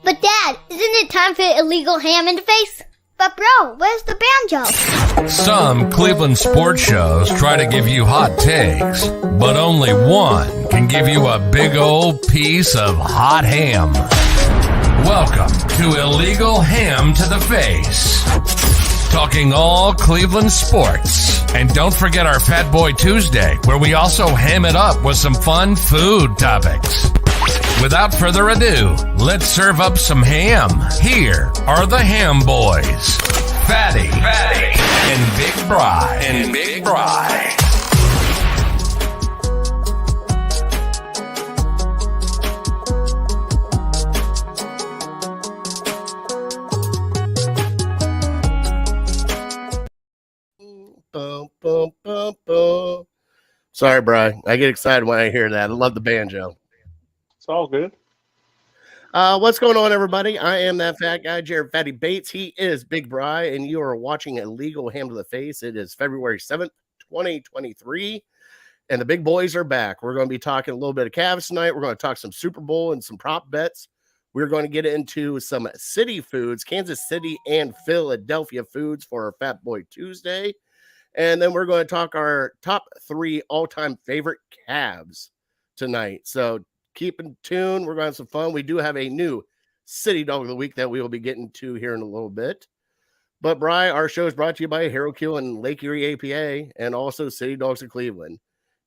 But Dad, isn't it time for illegal ham in the face? But bro, where's the banjo? Some Cleveland sports shows try to give you hot takes, but only one can give you a big old piece of hot ham. Welcome to Illegal Ham to the Face. Talking all Cleveland sports. And don't forget our Fat Boy Tuesday, where we also ham it up with some fun food topics. Without further ado, let's serve up some ham. Here are the Ham Boys, Fatty and Big Bri. Boom, boom, boom, boom. Sorry, Bri. I get excited when I hear that. I love the banjo. It's all good. What's going on, everybody? I am that fat guy, Jared Fatty Bates. He is Big Bri, and you are watching Illegal Ham to the Face. It is February 7th, 2023, and the big boys are back. We're going to be talking a little bit of Cavs tonight. We're going to talk some Super Bowl and some prop bets. We're going to get into some city foods, Kansas City and Philadelphia foods for our Fat Boy Tuesday. And then we're going to talk our top 3 all-time favorite Cavs tonight. So keep in tune. We're going to have some fun. We do have a new City Dog of the Week that we will be getting to here in a little bit. But, Bri, our show is brought to you by Kheel and Lake Erie APA and also City Dogs of Cleveland.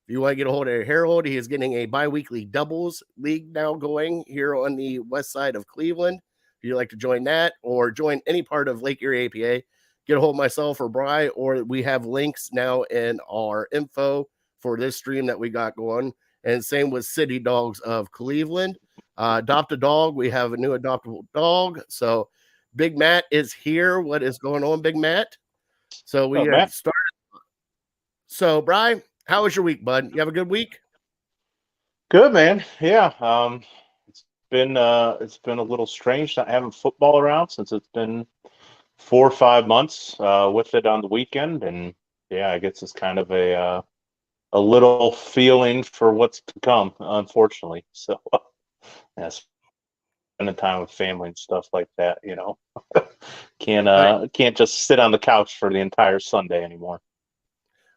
If you want to get a hold of Harold, he is getting a bi-weekly doubles league now going here on the west side of Cleveland. If you'd like to join that or join any part of Lake Erie APA, get a hold of myself or Bri, or we have links now in our info for this stream that we got going. And same with City Dogs of Cleveland. Adopt a dog. We have a new adoptable dog. So Big Matt is here. What is going on, Big Matt? So we have started. So, Bri, how was your week, bud? You have a good week? Good, man. Yeah. It's been a little strange not having football around since it's been 4 or 5 months with it on the weekend, and yeah, I guess it's kind of a little feeling for what's to come, unfortunately. So, yeah, spending time with family and stuff like that, you know, can't just sit on the couch for the entire Sunday anymore.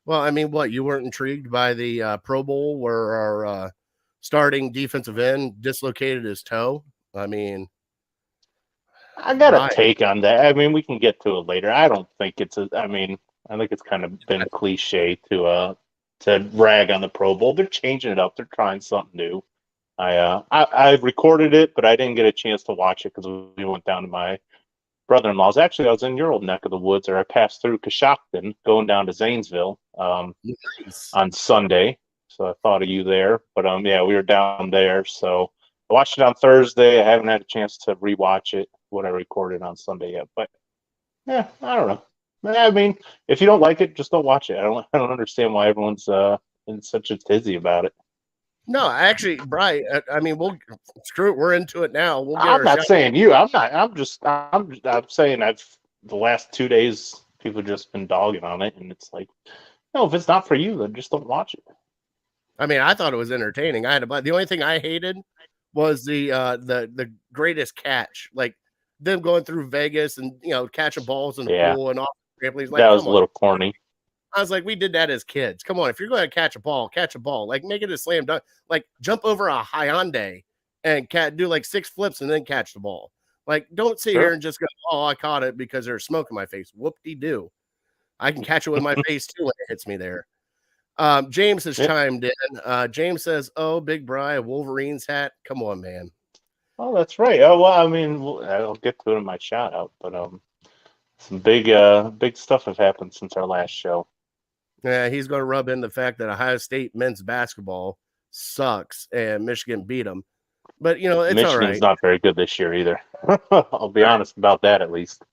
Well, I mean, what, you weren't intrigued by the Pro Bowl where our starting defensive end dislocated his toe? I mean, I got a take on that. I mean, we can get to it later. I don't think I think it's kind of been a cliche to rag on the Pro Bowl. They're changing it up. They're trying something new. I recorded it, but I didn't get a chance to watch it because we went down to my brother-in-law's. Actually, I was in your old neck of the woods, or I passed through Coshocton going down to Zanesville on Sunday. So I thought of you there. But yeah, we were down there. So I watched it on Thursday. I haven't had a chance to rewatch it, what I recorded on Sunday yet. But yeah, I don't know. I mean, if you don't like it, just don't watch it. I don't understand why everyone's in such a tizzy about it. No, actually, Bri, I mean, we'll screw it. We're into it now. I'm not saying you. I'm saying the last 2 days people have just been dogging on it, and it's like, no, if it's not for you, then just don't watch it. I mean, I thought it was entertaining. The only thing I hated was the greatest catch, like them going through Vegas and catching balls in the pool and off trampolines. Like, that was a little corny. I was like, we did that as kids. Come on, if you're going to catch a ball. Like, make it a slam dunk. Like, jump over a Hyundai and do like 6 flips and then catch the ball. Like, don't sit here and just go, oh, I caught it because there's smoke in my face. Whoop-de-doo. I can catch it with my face too when it hits me there. James has chimed in. James says, oh, Big Bri, a Wolverines hat. Come on, man. Oh, that's right. Oh, well, I mean, I'll get to it in my shout out, but some big stuff have happened since our last show. Yeah, he's going to rub in the fact that Ohio State men's basketball sucks and Michigan beat them. But, it's Michigan's all right. Not very good this year either. I'll be honest about that at least.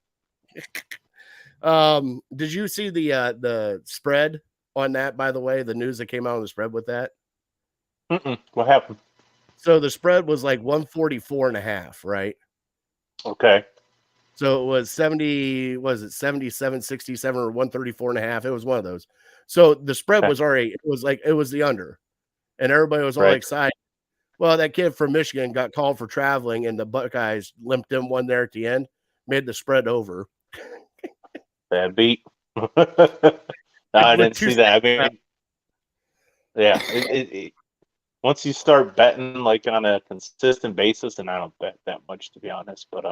Did you see the spread on that, by the way, the news that came out on the spread with that? What happened? So the spread was like 144.5, right? Okay. So it was 77, 67 or 134.5. It was one of those. So the spread was already, it was the under, and everybody was all excited. Well, that kid from Michigan got called for traveling, and the Buckeyes limped him one there at the end, made the spread over. Bad beat. No, I didn't see that. I mean, yeah. Once you start betting like on a consistent basis, and I don't bet that much to be honest, but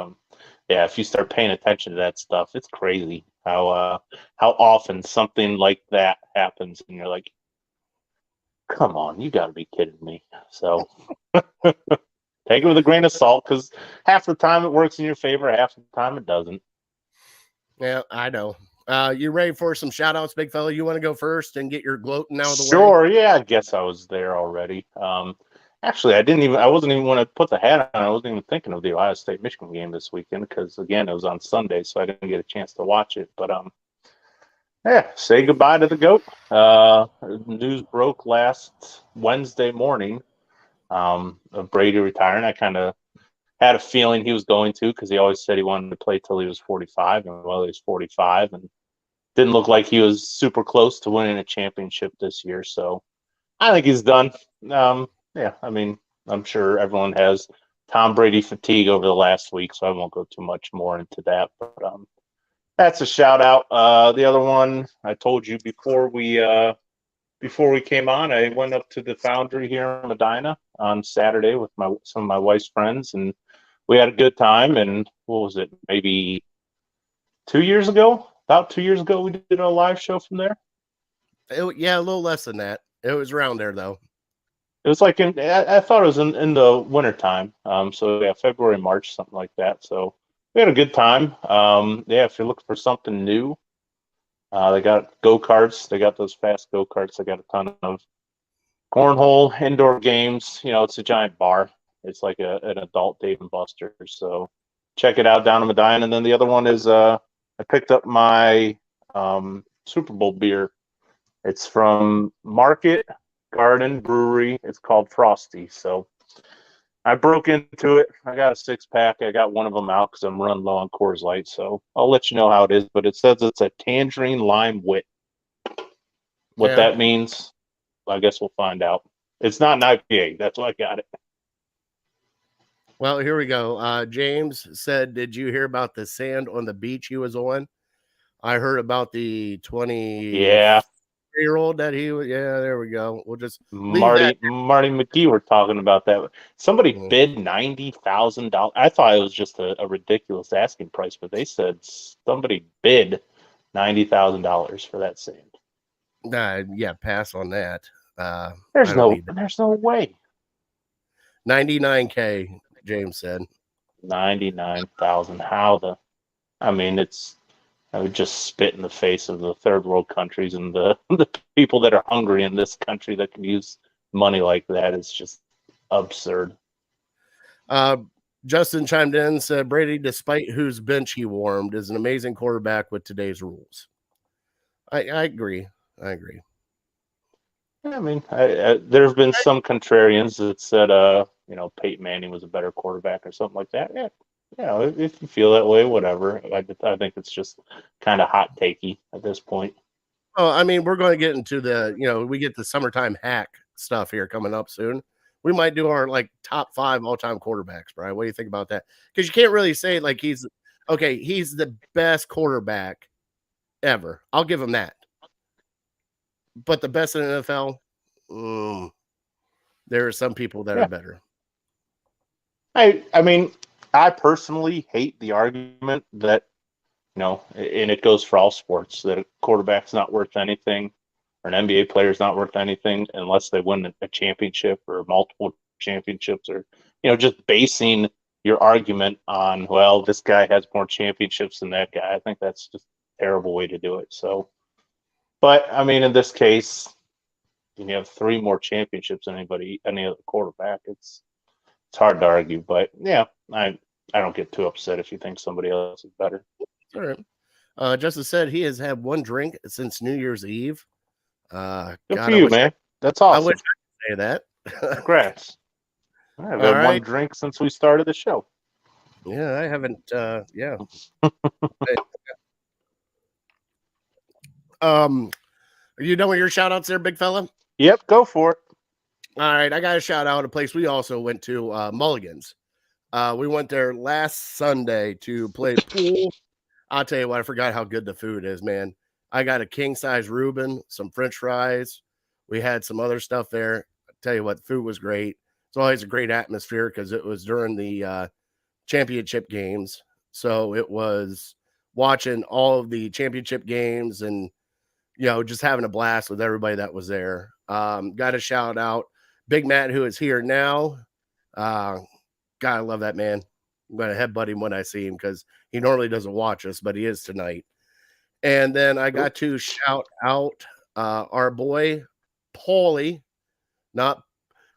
yeah, if you start paying attention to that stuff, it's crazy how often something like that happens, and you're like, come on, you got to be kidding me. So take it with a grain of salt, because half the time it works in your favor, half the time it doesn't. Yeah, I know. You ready for some shout outs, big fella? You want to go first and get your gloating out of the way? Sure, yeah, I guess I was there already. Actually, I wasn't even want to put the hat on. I wasn't even thinking of the Ohio State Michigan game this weekend because again, it was on Sunday, so I didn't get a chance to watch it. But yeah, say goodbye to the GOAT. News broke last Wednesday morning of Brady retiring. I kind of had a feeling he was going to, because he always said he wanted to play till he was 45, and well, he was 45, and didn't look like he was super close to winning a championship this year. So I think he's done. Yeah, I mean, I'm sure everyone has Tom Brady fatigue over the last week, so I won't go too much more into that. But that's a shout out. The other one I told you before we came on, I went up to the Foundry here in Medina on Saturday with some of my wife's friends, and we had a good time. And what was it? Maybe 2 years ago? About 2 years ago, we did a live show from there. Yeah, a little less than that. It was around there though. It was like I thought it was in the wintertime. So yeah, February, March, something like that. So we had a good time. Yeah, if you're looking for something new, they got go-karts. They got those fast go-karts. They got a ton of cornhole, indoor games. It's a giant bar. It's like an adult Dave and Buster's. So check it out down in Medina. And then the other one is I picked up my Super Bowl beer. It's from Market Garden Brewery. It's called Frosty. So I broke into it. I got a 6-pack. I got one of them out because I'm running low on Coors Light. So I'll let you know how it is. But it says it's a tangerine lime wit. What that means, I guess we'll find out. It's not an IPA. That's why I got it. Well, here we go. James said, did you hear about the sand on the beach he was on? I heard about the 20-year-old that he was. Yeah, there we go. We'll just Marty McGee were talking about that. Somebody bid $90,000. I thought it was just a ridiculous asking price, but they said somebody bid $90,000 for that sand. Yeah, pass on that. There's no way. 99K, James said. 99,000. I would just spit in the face of the third world countries and the people that are hungry in this country that can use money like that. It's just absurd. Justin chimed in and said, Brady, despite whose bench he warmed, is an amazing quarterback with today's rules. I agree. I mean, there have been some contrarians that said, Peyton Manning was a better quarterback or something like that. Yeah, if you feel that way, whatever. I think it's just kind of hot takey at this point. Oh, I mean, we're going to get into we get the summertime hack stuff here coming up soon. We might do our top 5 all-time quarterbacks, Brian. What do you think about that? Because you can't really say he's the best quarterback ever. I'll give him that. But the best in the NFL, there are some people that are better. I mean, I personally hate the argument that, and it goes for all sports, that a quarterback's not worth anything or an NBA player's not worth anything unless they win a championship or multiple championships, or, just basing your argument on, well, this guy has more championships than that guy. I think that's just a terrible way to do it. So, but I mean, in this case, you have 3 more championships than any other quarterback. It's hard to argue, but yeah, I don't get too upset if you think somebody else is better. All right. Justice said he has had 1 drink since New Year's Eve. Good for you, man. That's awesome. I wish I could say that. Congrats. I've had 1 drink since we started the show. Yeah, I haven't. Yeah. Are you done with your shout outs there, big fella? Yep, go for it. All right, I got to shout out a place we also went to, Mulligan's. We went there last Sunday to play pool. I'll tell you what, I forgot how good the food is, man. I got a king size Reuben, some French fries. We had some other stuff there. I tell you what, the food was great. It's always a great atmosphere because it was during the championship games. So it was watching all of the championship games and, just having a blast with everybody that was there. Got to shout out Big Matt, who is here now. God, I love that man. I'm going to headbutt him when I see him because he normally doesn't watch us, but he is tonight. And then I got to shout out our boy, Paulie, not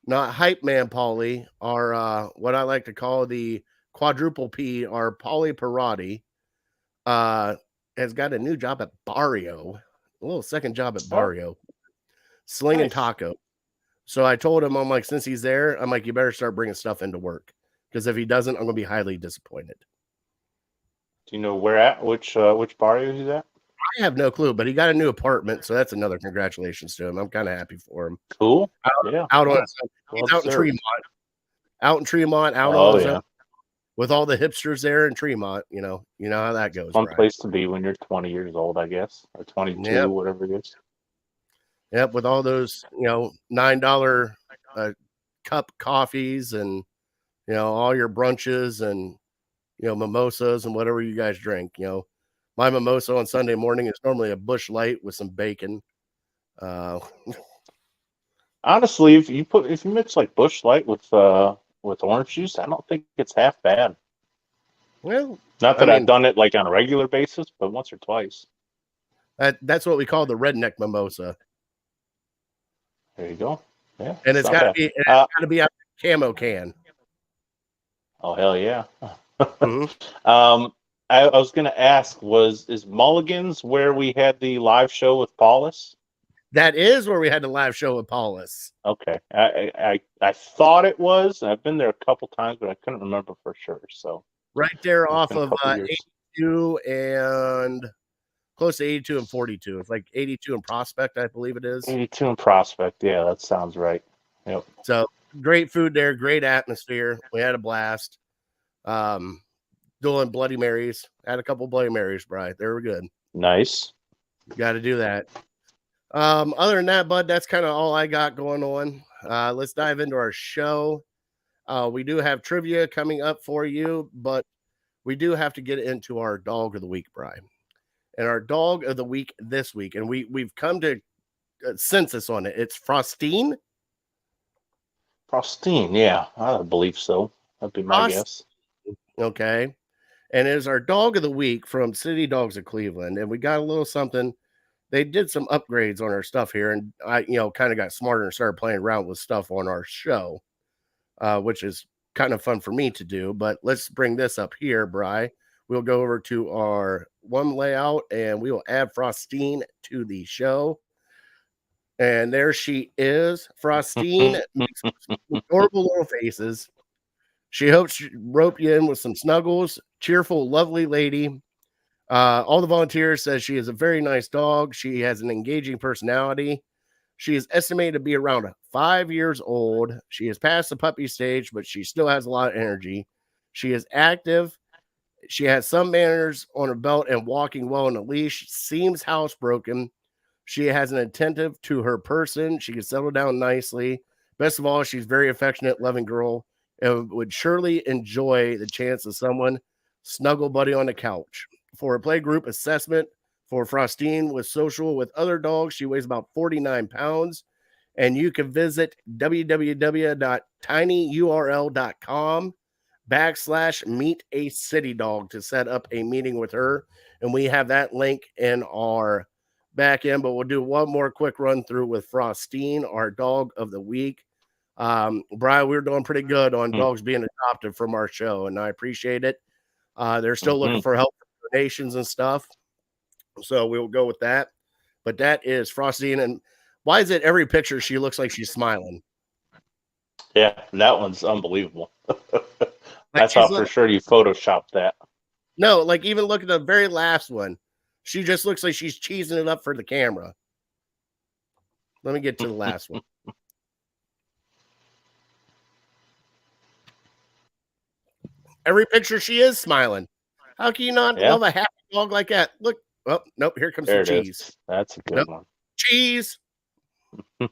hype man Paulie, our what I like to call the quadruple P, our Paulie Parati, has got a new job at Barrio, a little second job at Barrio, slinging taco. So I told him, I'm like, since he's there, I'm like, you better start bringing stuff into work because if he doesn't, I'm going to be highly disappointed. Do you know where at? Which barrio he's at? I have no clue, but he got a new apartment, so that's another congratulations to him. I'm kind of happy for him. Cool. Out on he's out in Tremont. Out in Tremont, on with all the hipsters there in Tremont, you know how that goes. Fun place to be when you're 20 years old, I guess, or 22, whatever it is. Yep, with all those, $9 cup coffees and all your brunches and mimosas and whatever you guys drink. My mimosa on Sunday morning is normally a Busch Light with some bacon. Honestly, if you mix like Busch Light with orange juice, I don't think it's half bad. Well, not that I've done it like on a regular basis, but once or twice. That's what we call the redneck mimosa. There you go. Yeah, and it's got to be out of the camo can. Oh hell yeah! I was going to ask, is Mulligan's where we had the live show with Paulus? That is where we had the live show with Paulus. Okay, I thought it was. I've been there a couple times, but I couldn't remember for sure. So right there off of 82 and close to 82 and 42. It's like 82 and Prospect, I believe it is. 82 and Prospect. Yeah, that sounds right. Yep. So great food there, great atmosphere. We had a blast. Doing Bloody Marys. Had a couple Bloody Marys, Bri. They were good. Nice. Got to do that. Other than that, bud, that's kind of all I got going on. Let's dive into our show. We do have trivia coming up for you, but we do have to get into our dog of the week, Bri. And our dog of the week this week, and we've come to census on it. It's Frostine. Frostine, yeah, I believe so. That'd be my guess. Okay. And it is our dog of the week from City Dogs of Cleveland. And we got a little something. They did some upgrades on our stuff here. And I, kind of got smarter and started playing around with stuff on our show, which is kind of fun for me to do. But let's bring this up here, Bri. We'll go over to our one layout and we will add Frostine to the show. And there she is. Frostine makes adorable little faces. She hopes to rope you in with some snuggles. Cheerful, lovely lady. All the volunteers says she is a very nice dog. She has an engaging personality. She is estimated to be around 5 years old. She is past the puppy stage, but she still has a lot of energy. She is active. She has some manners on her belt and walking well on a leash. Seems housebroken. She has an attentive to her person. She can settle down nicely. Best of all, she's very affectionate, loving girl, and would surely enjoy the chance of someone snuggle buddy on the couch. For a play group assessment for Frostine with social with other dogs, she weighs about 49 pounds. And you can visit www.tinyurl.com/meet-a-city-dog to set up a meeting with her. And we have that link in our back end, but we'll do one more quick run through with Frostine, our dog of the week. Brian, we're doing pretty good on dogs being adopted from our show, and I appreciate it. They're still looking for help for donations and stuff, so we'll go with that. But that is Frostine, and why is it every picture she looks like she's smiling? Yeah, that one's unbelievable. I thought for sure you photoshopped that. No, like even look at the very last one. She just looks like she's cheesing it up for the camera. Let me get to the last one. Every picture she is smiling. How can you not love a happy dog like that? Look. Oh, nope. Here comes There the it cheese. is. That's a good one. Cheese. All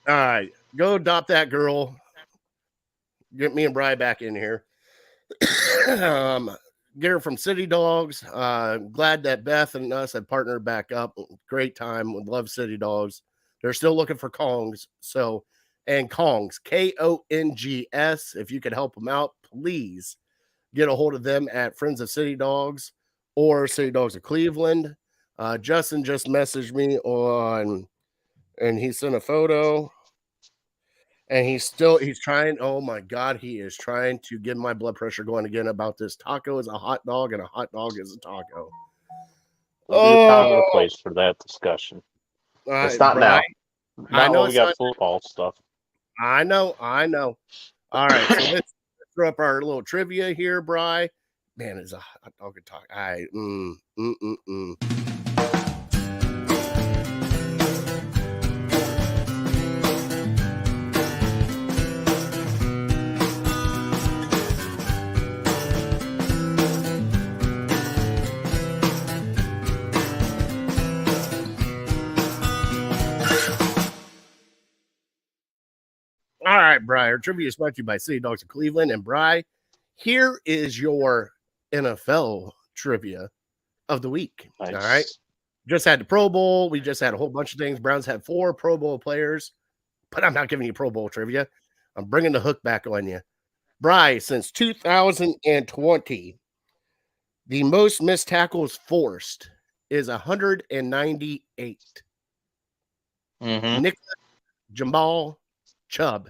right. Go adopt that girl. Get me and Bri back in here. Get her from City Dogs. Glad that Beth and us had partnered back up. Great time. Would love City Dogs. They're still looking for Kongs. So, and Kongs, Kongs. If you could help them out, please get a hold of them at Friends of City Dogs or City Dogs of Cleveland. Justin just messaged me on, and he sent a photo. And he's trying. Oh my God, he is trying to get my blood pressure going again about this. Taco is a hot dog, and a hot dog is a taco. The time and the place for that discussion. It's not now. I know we got football stuff. I know. All right, so let's throw up our little trivia here, Bri. Man, it's a hot dog and taco. All right, Bri. Our trivia is brought to you by City Dogs of Cleveland. And Bri, here is your NFL trivia of the week. Nice. All right. Just had the Pro Bowl. We just had a whole bunch of things. Browns had 4 Pro Bowl players, but I'm not giving you Pro Bowl trivia. I'm bringing the hook back on you. Bri, since 2020, the most missed tackles forced is 198. Nick Jamal Chubb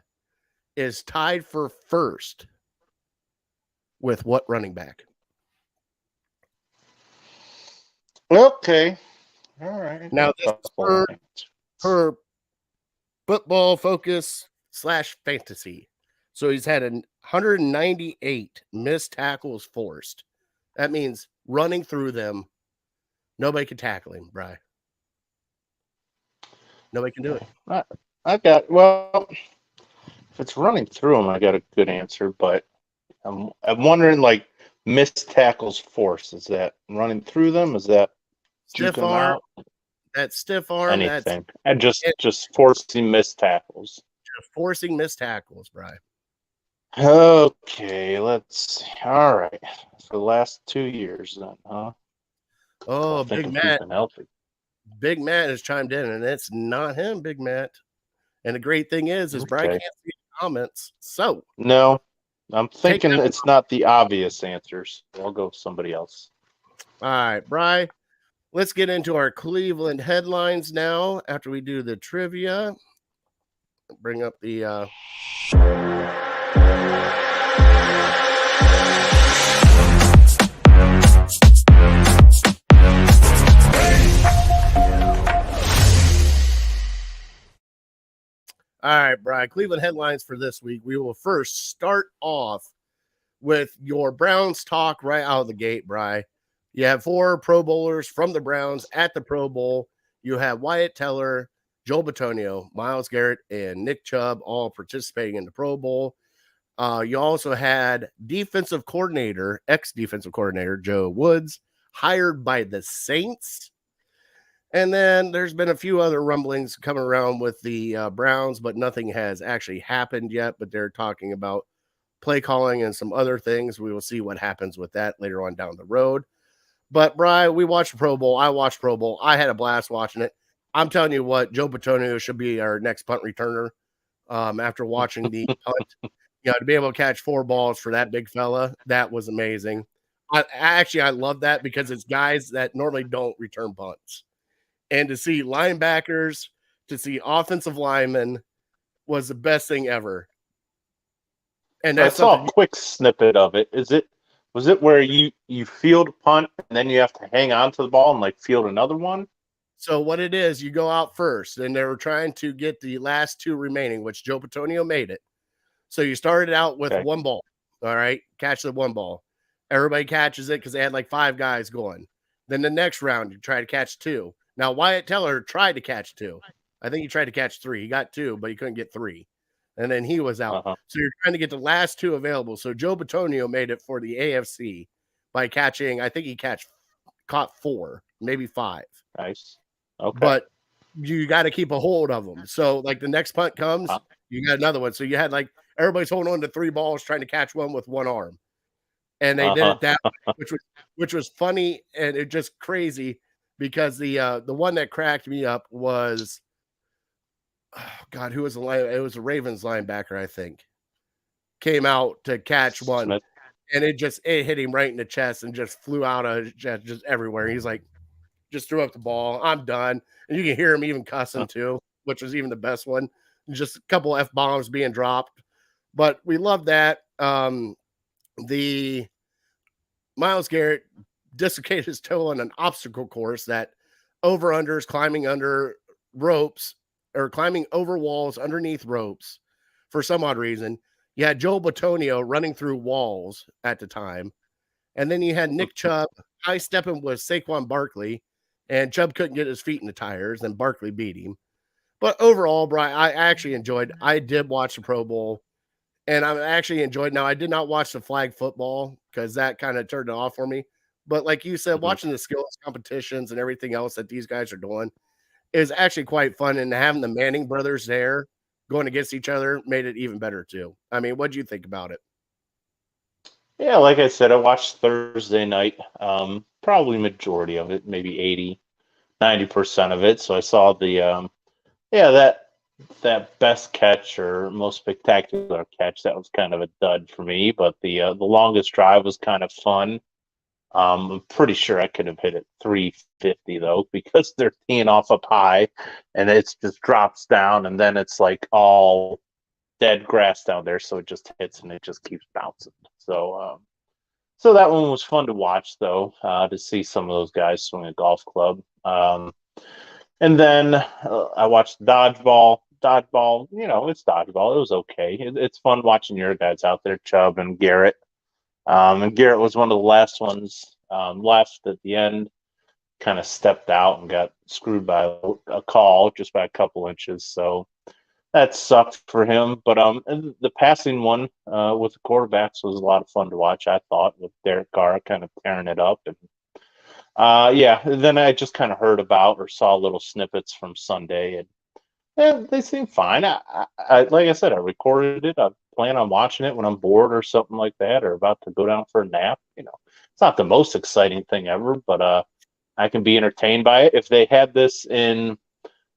is tied for first with what running back? Okay. All right. Now, this is per Football Focus / fantasy. So he's had 198 missed tackles forced. That means running through them. Nobody can tackle him, Bri. Nobody can do it. If it's running through them, I got a good answer, but I'm wondering, like, missed tackles forced. Is that running through them? Is that stiff arm? That's stiff arm. Anything. And just forcing missed tackles. Just forcing missed tackles, Bri. Okay, let's see. All right. For the last 2 years then, huh? Oh, Big Matt. Big Matt has chimed in, and it's not him, Big Matt. And the great thing is Bri can't see the comments. So no, I'm thinking it's not the obvious answers. I'll go with somebody else. All right, Bri. Let's get into our Cleveland headlines now. After we do the trivia, bring up the. All right, Bri, Cleveland headlines for this week. We will first start off with your Browns talk right out of the gate, Bri. You have 4 Pro Bowlers from the Browns at the Pro Bowl. You have Wyatt Teller, Joel Bitonio, Myles Garrett, and Nick Chubb all participating in the Pro Bowl. You also had ex-defensive coordinator Joe Woods, hired by the Saints. And then there's been a few other rumblings coming around with the Browns, but nothing has actually happened yet. But they're talking about play calling and some other things. We will see what happens with that later on down the road. But, Bri, we watched Pro Bowl. I watched Pro Bowl. I had a blast watching it. I'm telling you what, Joe Bitonio should be our next punt returner after watching the punt. To be able to catch 4 balls for that big fella, that was amazing. I love that because it's guys that normally don't return punts. And to see linebackers, to see offensive linemen was the best thing ever. And I saw a quick snippet of it. Was it where you field a punt and then you have to hang on to the ball and like field another one? So what it is, you go out first, and they were trying to get the last 2 remaining, which Joe Bitonio made it. So you started out with 1 ball. All right, catch the 1 ball. Everybody catches it because they had like 5 guys going. Then the next round, you try to catch 2. Now, Wyatt Teller tried to catch 2. I think he tried to catch 3. He got 2, but he couldn't get 3. and then he was out. So you're trying to get the last two available. So Joe Batonio made it for the AFC by catching, I think he caught 4, maybe 5. Nice. Okay. But you got to keep a hold of them. So like the next punt comes, you got another one. So you had like everybody's holding on to 3 balls trying to catch one with one arm. And they did it that way, which was funny, and it just crazy because the one that cracked me up was, oh God, who was the line? It was a Ravens linebacker, I think, came out to catch one, Smith. and it hit him right in the chest and just flew out of just everywhere. He's like, just threw up the ball. I'm done, and you can hear him even cussing too, which was even the best one. Just a couple F-bombs being dropped, but we love that. The Myles Garrett dislocated his toe on an obstacle course that over-unders, climbing under ropes or climbing over walls underneath ropes for some odd reason. You had Joel Batonio running through walls at the time. And then you had Nick Chubb high stepping with Saquon Barkley, and Chubb couldn't get his feet in the tires, and Barkley beat him. But overall, Brian, I actually I did watch the Pro Bowl. And I actually enjoyed. Now, I did not watch the flag football because that kind of turned it off for me. But like you said, watching the skills competitions and everything else that these guys are doing is actually quite fun. And having the Manning brothers there going against each other made it even better too. I mean, what do you think about it? Yeah, like I said, I watched Thursday night, probably majority of it, maybe 80-90% of it. So I saw the, that best catch or most spectacular catch, that was kind of a dud for me. But the longest drive was kind of fun. I'm pretty sure I could have hit it 350 though, because they're teeing off up high, and it just drops down, and then it's like all dead grass down there, so it just hits and it just keeps bouncing. So that one was fun to watch though, to see some of those guys swing a golf club. And then I watched dodgeball. Dodgeball, it's dodgeball. It was okay. It's fun watching your guys out there, Chubb and Garrett. And Garrett was one of the last ones left at the end. Kind of stepped out and got screwed by a call just by a couple inches. So that sucked for him. But and the passing one with the quarterbacks was a lot of fun to watch, I thought, with Derek Carr kind of tearing it up. And then I just kind of heard about or saw little snippets from Sunday, and they seem fine. I like I said, I recorded it. I plan on watching it when I'm bored or something like that, or about to go down for a nap. It's not the most exciting thing ever, but I can be entertained by it. If they had this in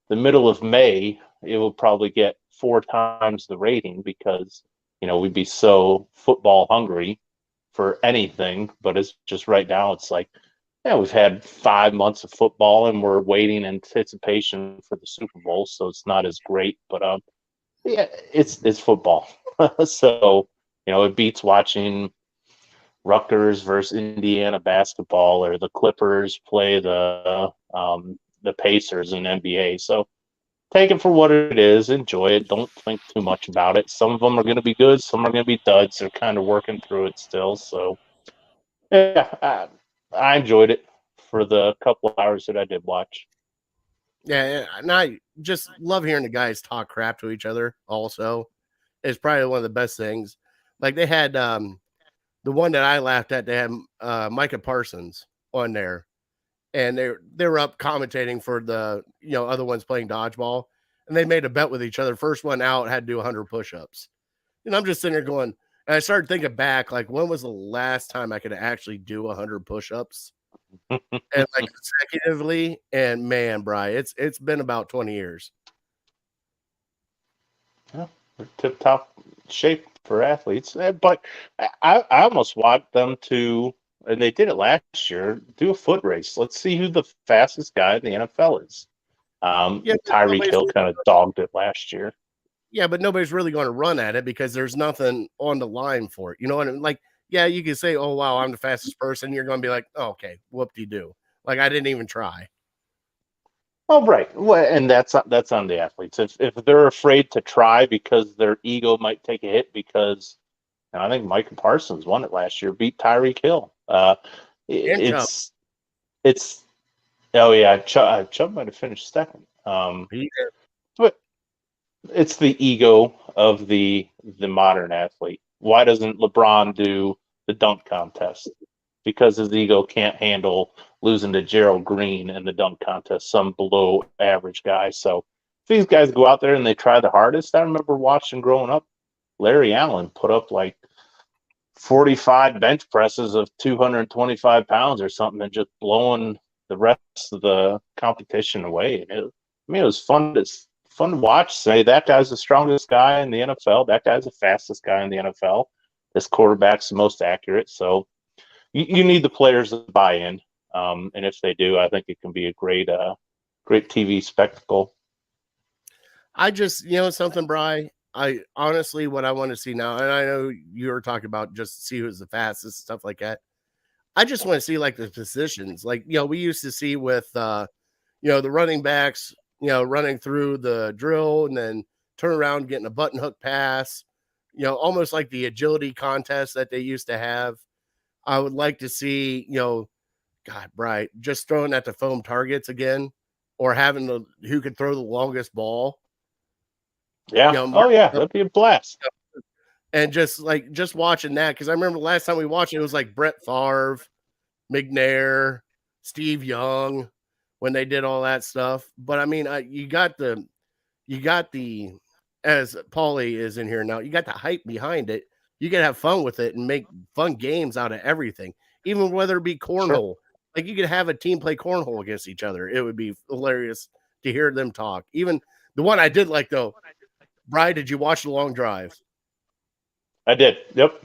the middle of May, it will probably get 4 times the rating because, we'd be so football hungry for anything. But it's just right now, it's like, we've had 5 months of football and we're waiting in anticipation for the Super Bowl. So it's not as great, but it's football. So, it beats watching Rutgers versus Indiana basketball or the Clippers play the Pacers in NBA. So take it for what it is. Enjoy it. Don't think too much about it. Some of them are going to be good. Some are going to be duds. They're kind of working through it still. So, yeah, I enjoyed it for the couple of hours that I did watch. Yeah, and I just love hearing the guys talk crap to each other also. It's probably one of the best things. Like they had the one that I laughed at, they had Micah Parsons on there, and they were up commentating for the other ones playing dodgeball, and they made a bet with each other. First one out had to do 100 push-ups. And I'm just sitting there going, and I started thinking back, like when was the last time I could actually do 100 push-ups? And like consecutively, and man, Bri, it's been about 20 years. Yeah, they're tip-top shape for athletes. But I almost want them to, and they did it last year, do a foot race. Let's see who the fastest guy in the NFL is. Tyreek Hill kind of dogged it last year. Yeah, but nobody's really going to run at it because there's nothing on the line for it. You know what I mean? Like, yeah, you can say, oh, wow, I'm the fastest person. You're going to be like, oh, okay, whoop-de-doo. Like, I didn't even try. Oh, right. Well, and that's on the athletes. If they're afraid to try because their ego might take a hit because, and I think Micah Parsons won it last year, beat Tyreek Hill. It's oh, yeah, Chubb might have finished second. It's the ego of the modern athlete. Why doesn't LeBron do the dunk contest? Because his ego can't handle losing to Gerald Green in the dunk contest, some below average guy. So if these guys go out there and they try the hardest, I remember watching growing up, Larry Allen put up like 45 bench presses of 225 pounds or something and just blowing the rest of the competition away. And it was fun to watch. Say that guy's the strongest guy in the NFL. That guy's the fastest guy in the NFL. This quarterback's the most accurate. So you need the players to buy in. And if they do, I think it can be a great TV spectacle. I just, something, Bri, I honestly, what I want to see now, and I know you were talking about just see who's the fastest, stuff like that. I just want to see like the positions, like, we used to see with, the running backs, running through the drill and then turn around, getting a button hook pass, almost like the agility contest that they used to have. I would like to see, God, Bri, just throwing at the foam targets again, or having who could throw the longest ball. Yeah. That'd be a blast. And just watching that, because I remember the last time we watched it was like Brett Favre, McNair, Steve Young, when they did all that stuff. But I mean, you got the, as Paulie is in here now, you got the hype behind it. You can have fun with it and make fun games out of everything, even whether it be cornhole. Sure. Like you could have a team play cornhole against each other. It would be hilarious to hear them talk. Even the one I did like though, Bri, did you watch The Long Drive? I did. Yep.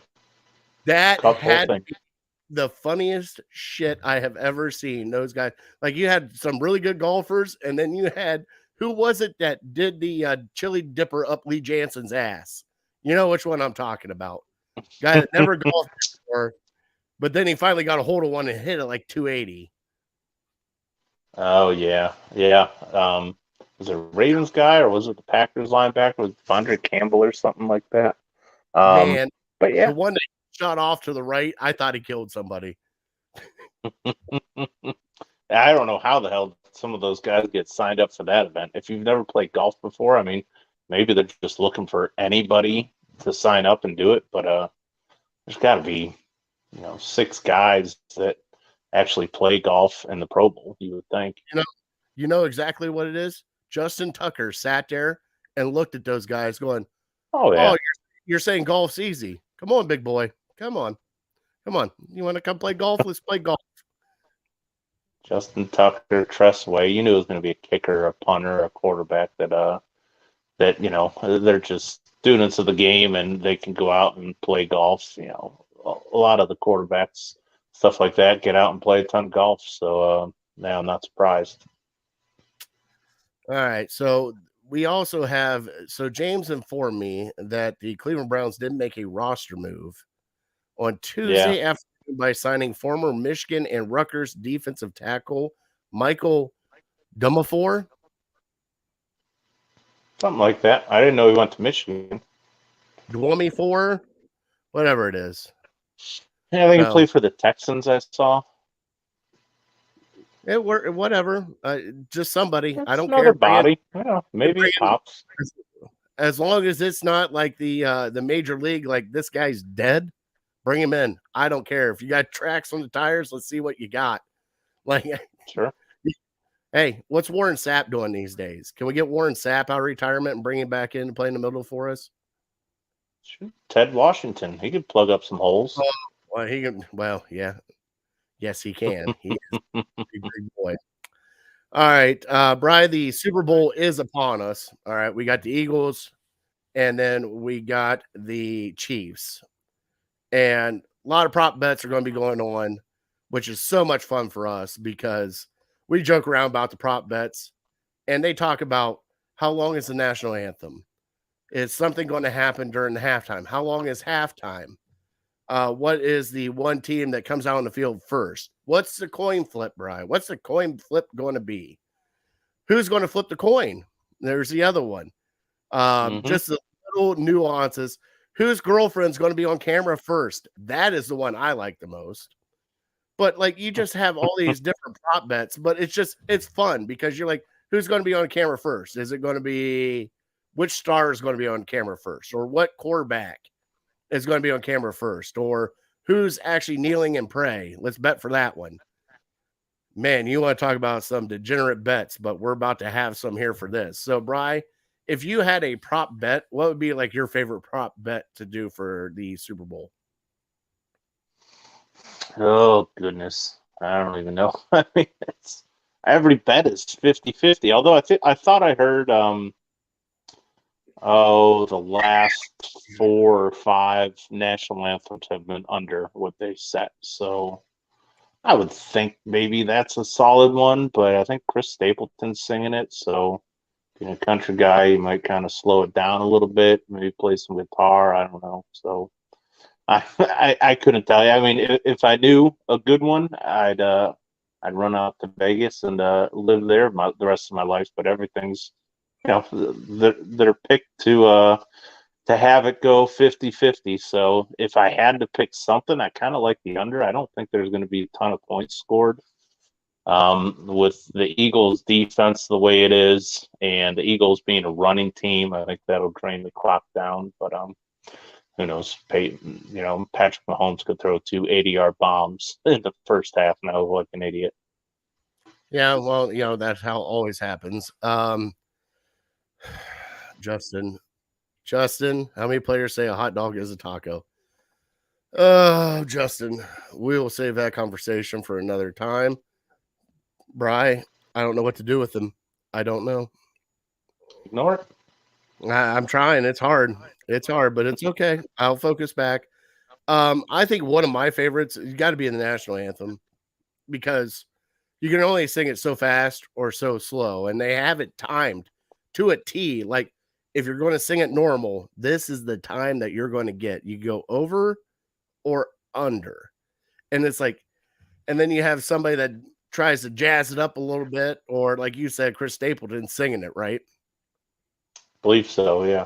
That had to be the funniest shit I have ever seen. Those guys, like you had some really good golfers, and then you had, who was it that did the chili dipper up Lee Jansen's ass? You know which one I'm talking about. Guy that never golfed before, but then he finally got a hold of one and hit it like 280. Oh yeah. Yeah. Was it a Ravens guy or was it the Packers linebacker? Was it Andre Campbell or something like that? Man, but yeah, the one that shot off to the right, I thought he killed somebody. I don't know how the hell some of those guys get signed up for that event. If you've never played golf before, I mean, maybe they're just looking for anybody to sign up and do it. But there's got to be, 6 guys that actually play golf in the Pro Bowl. You would think. You know exactly what it is. Justin Tucker sat there and looked at those guys, going, "Oh yeah, you're saying golf's easy. Come on, big boy. Come on. You want to come play golf? Let's play golf." Justin Tucker, Tressway. You knew it was going to be a kicker, a punter, a quarterback that they're just students of the game and they can go out and play golf. A lot of the quarterbacks, stuff like that, get out and play a ton of golf. So now I'm not surprised. All right. So we also have, James informed me that the Cleveland Browns did make a roster move on Tuesday afternoon by signing former Michigan and Rutgers defensive tackle Michael Dumafor. Something like that. I didn't know he went to Michigan. Dumafor, whatever it is. Yeah, I think he played for the Texans, I saw. Whatever. Just somebody. That's I don't another care. Body. Maybe it pops. As long as it's not like the major league, like this guy's dead, bring him in. I don't care. If you got tracks on the tires, let's see what you got. Like, sure. Hey, what's Warren Sapp doing these days? Can we get Warren Sapp out of retirement and bring him back in to play in the middle for us? Sure. Ted Washington. He could plug up some holes. Well, he can. Well, yeah. Yes, he can. He is a big boy. All right, Bri, the Super Bowl is upon us. All right, we got the Eagles, and then we got the Chiefs. And a lot of prop bets are going to be going on, which is so much fun for us because we joke around about the prop bets, and they talk about how long is the national anthem? Is something going to happen during the halftime? How long is halftime? What is the one team that comes out on the field first? What's the coin flip, Brian? What's the coin flip going to be? Who's going to flip the coin? There's the other one. Just the little nuances. Whose girlfriend's going to be on camera first? That is the one I like the most. But like you just have all these different prop bets, but it's fun because you're like, who's going to be on camera first? Is it going to be which star is going to be on camera first, or what quarterback is going to be on camera first, or who's actually kneeling and pray. Let's bet for that one. Man, you want to talk about some degenerate bets, but we're about to have some here for this. So, Bri, if you had a prop bet, what would be like your favorite prop bet to do for the Super Bowl? Oh, goodness. I don't even know. I mean, every bet is 50-50. Although I thought I heard the last 4 or 5 national anthems have been under what they set. So I would think maybe that's a solid one, but I think Chris Stapleton's singing it. So being a country guy, you might kind of slow it down a little bit, maybe play some guitar. I don't know. So I couldn't tell you. I mean, if I knew a good one, I'd run out to Vegas and live there the rest of my life. But everything's, they're picked to have it go 50-50. So if I had to pick something, I kind of like the under. I don't think there's going to be a ton of points scored. With the Eagles' defense the way it is, and the Eagles being a running team, I think that'll drain the clock down. But who knows? Patrick Mahomes could throw 2 80-yard bombs in the first half, and I was like an idiot. Yeah, well, that's how it always happens. Justin, how many players say a hot dog is a taco? Oh, Justin, we will save that conversation for another time. Bri, I don't know what to do with them. I don't know. Ignore it. I'm trying. It's hard. But it's okay. I'll focus back. I think one of my favorites, you got to be in the national anthem, because you can only sing it so fast or so slow, and they have it timed to a T. Like, if you're going to sing it normal, this is the time that you're going to get. You go over or under. And it's like, and then you have somebody that tries to jazz it up a little bit, or like you said, Chris Stapleton singing it, right? Believe so, yeah.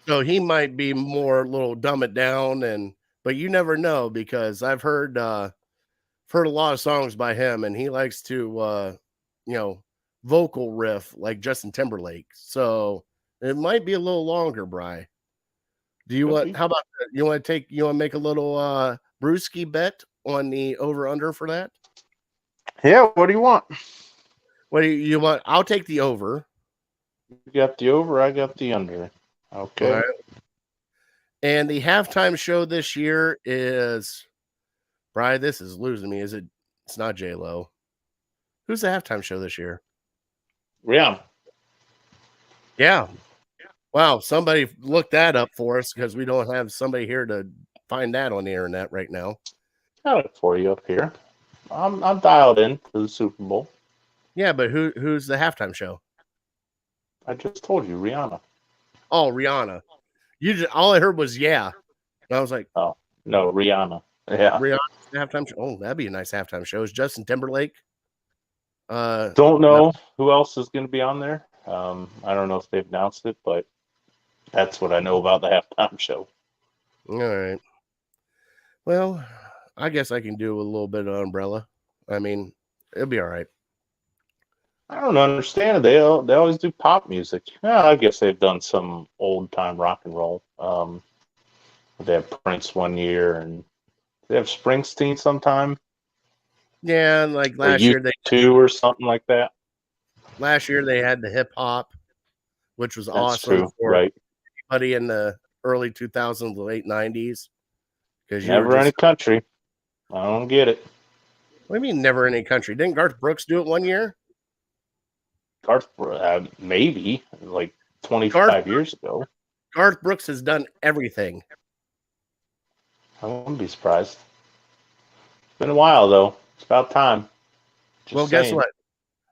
So he might be more a little dumb it down, but you never know, because I've heard a lot of songs by him, and he likes to vocal riff like Justin Timberlake. So it might be a little longer, Bri. Do you want? How about that? You want to make a little brewski bet on the over under for that? Yeah. What do you want? What do you want? I'll take the over. You got the over. I got the under. Okay. Right. And the halftime show this year is, Bri, this is losing me. It's not J-Lo. Who's the halftime show this year? Rihanna. Yeah. Wow. Somebody look that up for us, because we don't have somebody here to find that on the internet right now. Got it for you up here. I'm dialed in to the Super Bowl. Yeah, but who's the halftime show? I just told you, Rihanna. Oh, Rihanna. All I heard was yeah. And I was like, oh no, Rihanna. Yeah, Rihanna's halftime show. Oh, that'd be a nice halftime show. Is Justin Timberlake? Don't know who else is going to be on there. I don't know if they've announced it, but that's what I know about the halftime show. All right. Well, I guess I can do a little bit of Umbrella. I mean, it'll be all right. I don't understand it. They always do pop music. Yeah, I guess they've done some old time rock and roll. They have Prince one year, and they have Springsteen sometime. Yeah, and like last year they two or something like that. Last year they had the hip hop, which was That's awesome true, for right? Anybody in the early 2000s, late 90s. Because never any country. I don't get it. What do you mean never any country? Didn't Garth Brooks do it one year? Maybe like 25 years ago. Garth Brooks has done everything. I wouldn't be surprised. It's been a while though. It's about time. Guess what?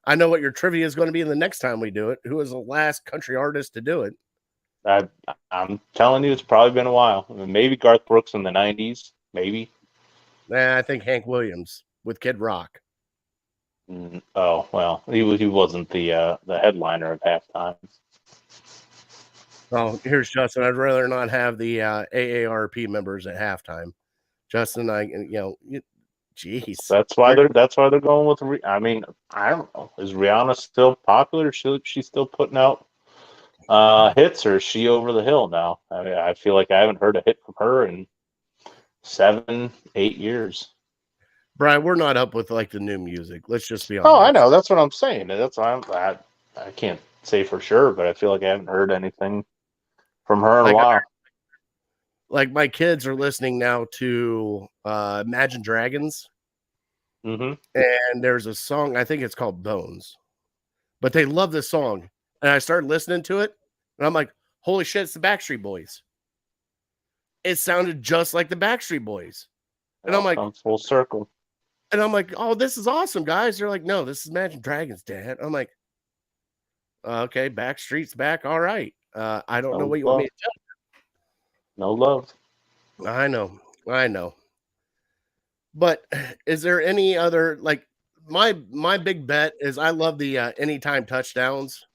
I know what your trivia is going to be the next time we do it. Who was the last country artist to do it? I'm telling you, it's probably been a while. I mean, maybe Garth Brooks in the 90s. Maybe. I think Hank Williams with Kid Rock. Oh well, he wasn't the headliner of halftime. Oh, here's Justin. I'd rather not have the AARP members at halftime. Justin, jeez. That's why they're going with. I mean, I don't know. Is Rihanna still popular? She's still putting out Hits, or is she over the hill now? I feel like I haven't heard a hit from her in 7, 8 years. Brian, we're not up with like the new music. Let's just be honest. Oh, I know. That's what I'm saying. That's why I can't say for sure, but I feel like I haven't heard anything from her in a while. Like my kids are listening now to Imagine Dragons. Mm-hmm. And there's a song, I think it's called Bones. But they love this song. And I started listening to it, and I'm like, holy shit, it's the Backstreet Boys. It sounded just like the Backstreet Boys. And I'm like, full circle. And I'm like, oh, this is awesome, guys. They're like, no, this is Imagine Dragons, Dad. I'm like, okay, Backstreet's back. All right. I don't know what you want me to tell you. No love. I know. But is there any other, like, my big bet is I love the anytime touchdowns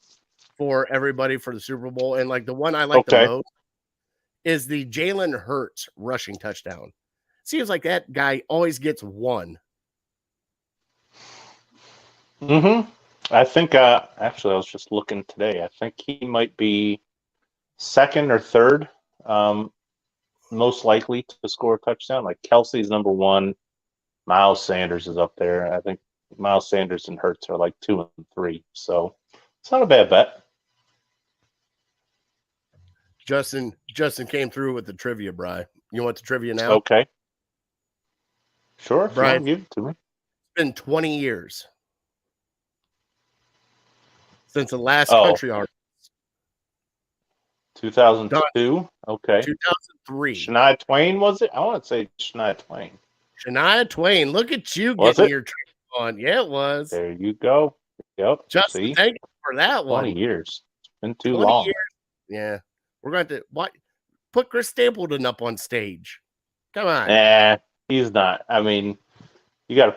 for everybody for the Super Bowl. And like the one I like the most is the Jalen Hurts rushing touchdown. Seems like that guy always gets one. Mm-hmm. I think actually I was just looking today. I think he might be second or third most likely to score a touchdown. Like Kelsey's number one. Miles Sanders is up there. I think Miles Sanders and Hurts are like 2 and 3. So it's not a bad bet. Justin came through with the trivia, Bri. You want the trivia now? Okay. Sure. Bri, give it to me. It's been 20 years since the last country artist. 2002. Okay. 2003. Shania Twain, was it? I want to say Shania Twain. Shania Twain. Look at you getting your trivia on. Yeah, it was. There you go. Yep. Justin, thank you for that one. 20 years. It's been too long. Years. Yeah. We're going to put Chris Stapleton up on stage. Come on. Nah, he's not. I mean, you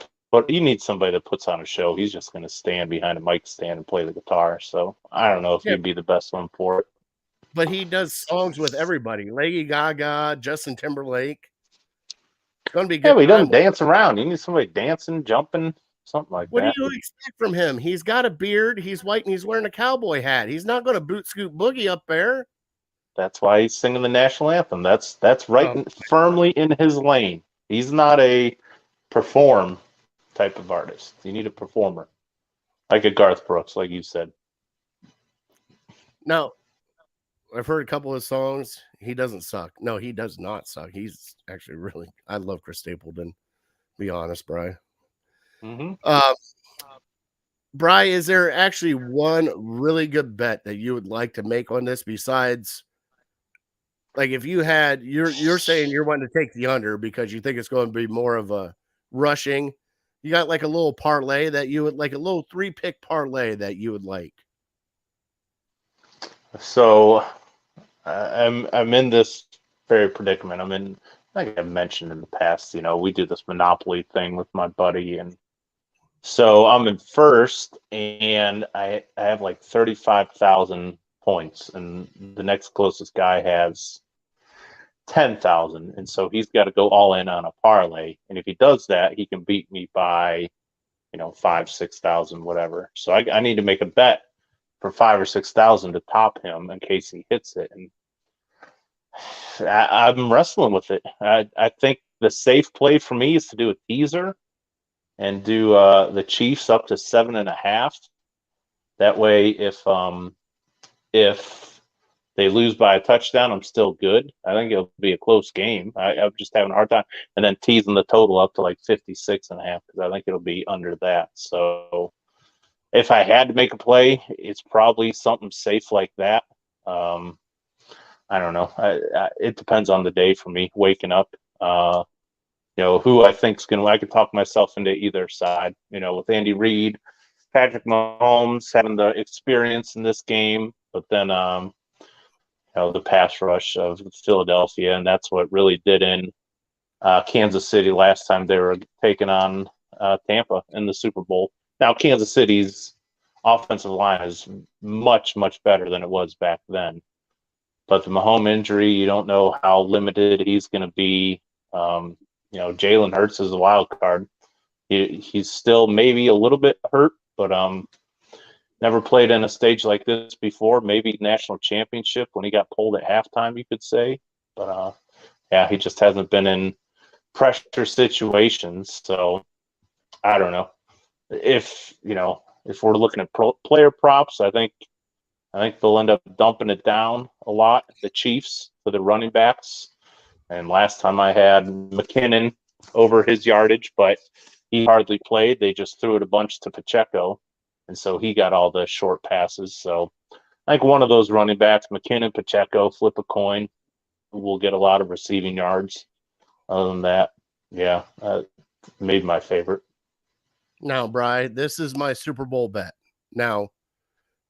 need somebody that puts on a show. He's just going to stand behind a mic stand and play the guitar. So I don't know if he'd be the best one for it. But he does songs with everybody. Lady Gaga, Justin Timberlake. It's going to be good. Yeah, but he doesn't dance around. You need somebody dancing, jumping, something like that. What do you expect from him? He's got a beard. He's white, and he's wearing a cowboy hat. He's not going to boot scoot boogie up there. That's why he's singing the national anthem. That's right firmly in his lane. He's not a perform type of artist. You need a performer, like a Garth Brooks, like you said. Now, I've heard a couple of songs. He doesn't suck. No, he does not suck. He's actually really. I love Chris Stapleton. Be honest, Bri. Mm-hmm. Bri, is there actually one really good bet that you would like to make on this besides? Like if you had, you're saying you're wanting to take the under because you think it's going to be more of a rushing. You got like a little parlay that you would like, a little 3-pick parlay that you would like. So I'm in this very predicament. Like I've mentioned in the past, we do this Monopoly thing with my buddy, and so I'm in first, and I have like 35,000 points, and the next closest guy has 10,000, and so he's got to go all in on a parlay, and if he does that, he can beat me by 5,000-6,000, whatever. So I need to make a bet for 5,000 or 6,000 to top him in case he hits it, and I'm wrestling with it. I think the safe play for me is to do a teaser and do the Chiefs up to 7.5. That way, if they lose by a touchdown, I'm still good. I think it'll be a close game. I'm just having a hard time. And then teasing the total up to like 56.5 because I think it'll be under that. So if I had to make a play, it's probably something safe like that. I don't know. It depends on the day for me waking up. Who I think's I could talk myself into either side. With Andy Reid, Patrick Mahomes having the experience in this game, but then the pass rush of Philadelphia, and that's what really did in Kansas City last time they were taking on Tampa in the Super Bowl. Now Kansas City's offensive line is much, much better than it was back then. But the Mahomes injury, you don't know how limited he's going to be. Jalen Hurts is a wild card. He's still maybe a little bit hurt, but never played in a stage like this before. Maybe national championship when he got pulled at halftime, you could say. But yeah, he just hasn't been in pressure situations. So I don't know if we're looking at player props. I think they'll end up dumping it down a lot. The Chiefs for the running backs. And last time I had McKinnon over his yardage, but he hardly played. They just threw it a bunch to Pacheco, and so he got all the short passes. So I think one of those running backs, McKinnon, Pacheco, flip a coin, will get a lot of receiving yards. Other than that, yeah, made my favorite. Now, Bri, this is my Super Bowl bet. Now,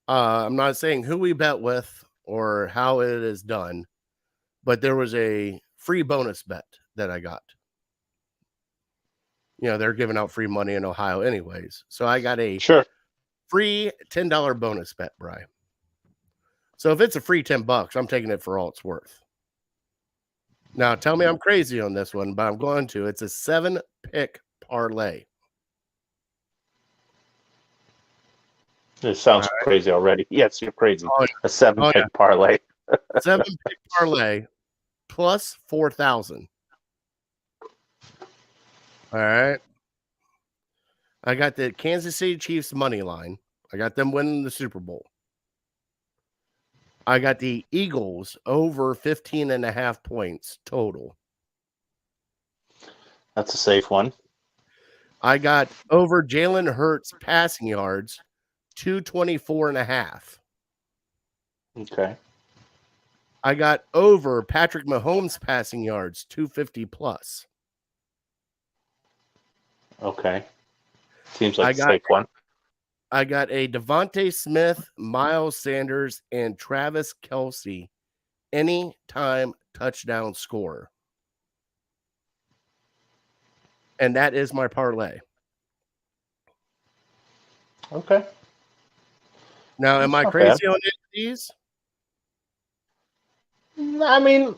I'm not saying who we bet with or how it is done, but there was a free bonus bet that I got. They're giving out free money in Ohio anyways. So I got a free $10 bonus bet, Bri. So if it's a free $10, I'm taking it for all it's worth. Now, tell me I'm crazy on this one, but I'm going to. It's a 7-pick parlay. It sounds crazy already. Yes, you're crazy. A 7-pick parlay. 7-pick parlay plus 4,000. All right. I got the Kansas City Chiefs money line. I got them winning the Super Bowl. I got the Eagles over 15.5 points total. That's a safe one. I got over Jalen Hurts passing yards, 224.5. Okay. I got over Patrick Mahomes passing yards, 250 plus. Okay. Seems like a safe one. I got a Devontae Smith, Miles Sanders, and Travis Kelce anytime touchdown scorer. And that is my parlay. Okay. Now, am I crazy on these? I mean,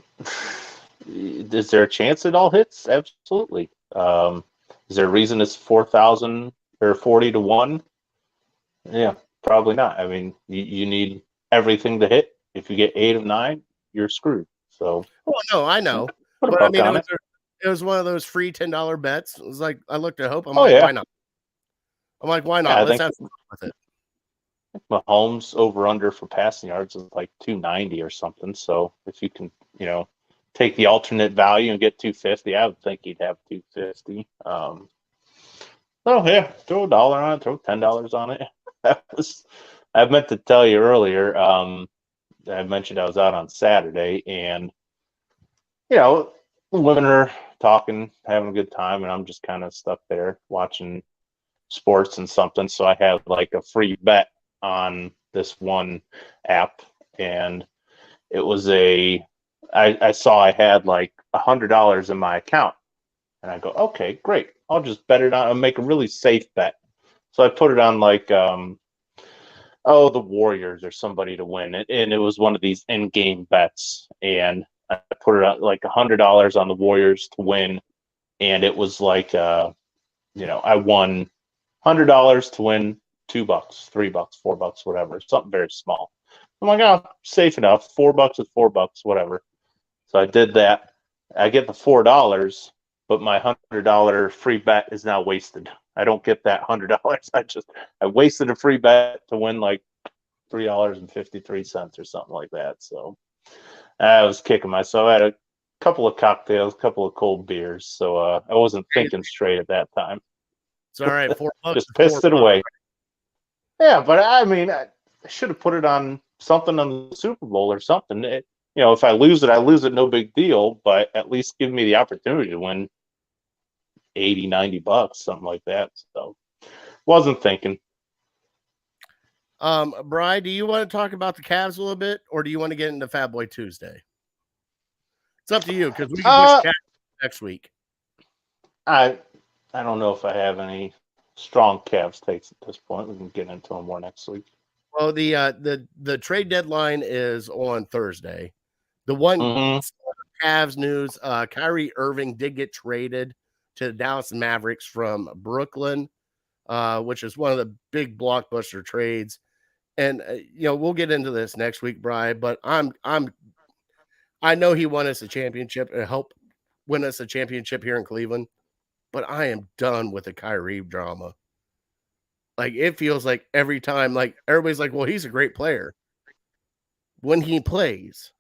is there a chance it all hits? Absolutely. Is there a reason it's 4,000 or 40 to 1? Yeah, probably not. I mean, you need everything to hit. If you get 8 of 9, you're screwed. So. Well, no, I know. But I mean, it was one of those free $10 bets. It was like, I looked at Hope. I'm like, why not? I'm like, why not? Let's have fun with it. Mahomes over under for passing yards is like 290 or something. So if you can, take the alternate value and get 250, I would think he'd have 250. Oh yeah, throw $1 on it, throw $10 on it. I meant to tell you earlier. I mentioned I was out on Saturday, and the women are talking, having a good time, and I'm just kind of stuck there watching sports and something. So I have like a free bet on this one app, and it was I saw I had like $100 in my account, and I go, okay, great. I'll just bet it on and make a really safe bet. So I put it on like, the Warriors or somebody to win it. And it was one of these in-game bets. And I put it on like $100 on the Warriors to win. And it was like, I won $100 to win $2, $3, $4, whatever, something very small. I'm like, oh, safe enough. $4 is $4, whatever. So I did that. I get the $4, but my $100 free bet is now wasted. I don't get that $100. I wasted a free bet to win like $3.53 or something like that. So I was kicking myself. I had a couple of cocktails, a couple of cold beers, so I wasn't thinking straight at that time. It's all right. $4. Just pissed it away. Yeah, but I mean, I should have put it on something on the Super Bowl or something. If I lose it, I lose it, no big deal, but at least give me the opportunity to win $80, $90, something like that. So wasn't thinking. Bri, do you want to talk about the Cavs a little bit, or do you want to get into Fat Boy Tuesday? It's up to you, because we can push Cavs next week. I don't know if I have any strong Cavs takes at this point. We can get into them more next week. Well, the trade deadline is on Thursday. The one Cavs news, Kyrie Irving did get traded to the Dallas Mavericks from Brooklyn, which is one of the big blockbuster trades. And we'll get into this next week, Bri. But I know he won us a championship and helped win us a championship here in Cleveland. But I am done with the Kyrie drama. Like, it feels like every time, like, everybody's like, well, he's a great player. When he plays,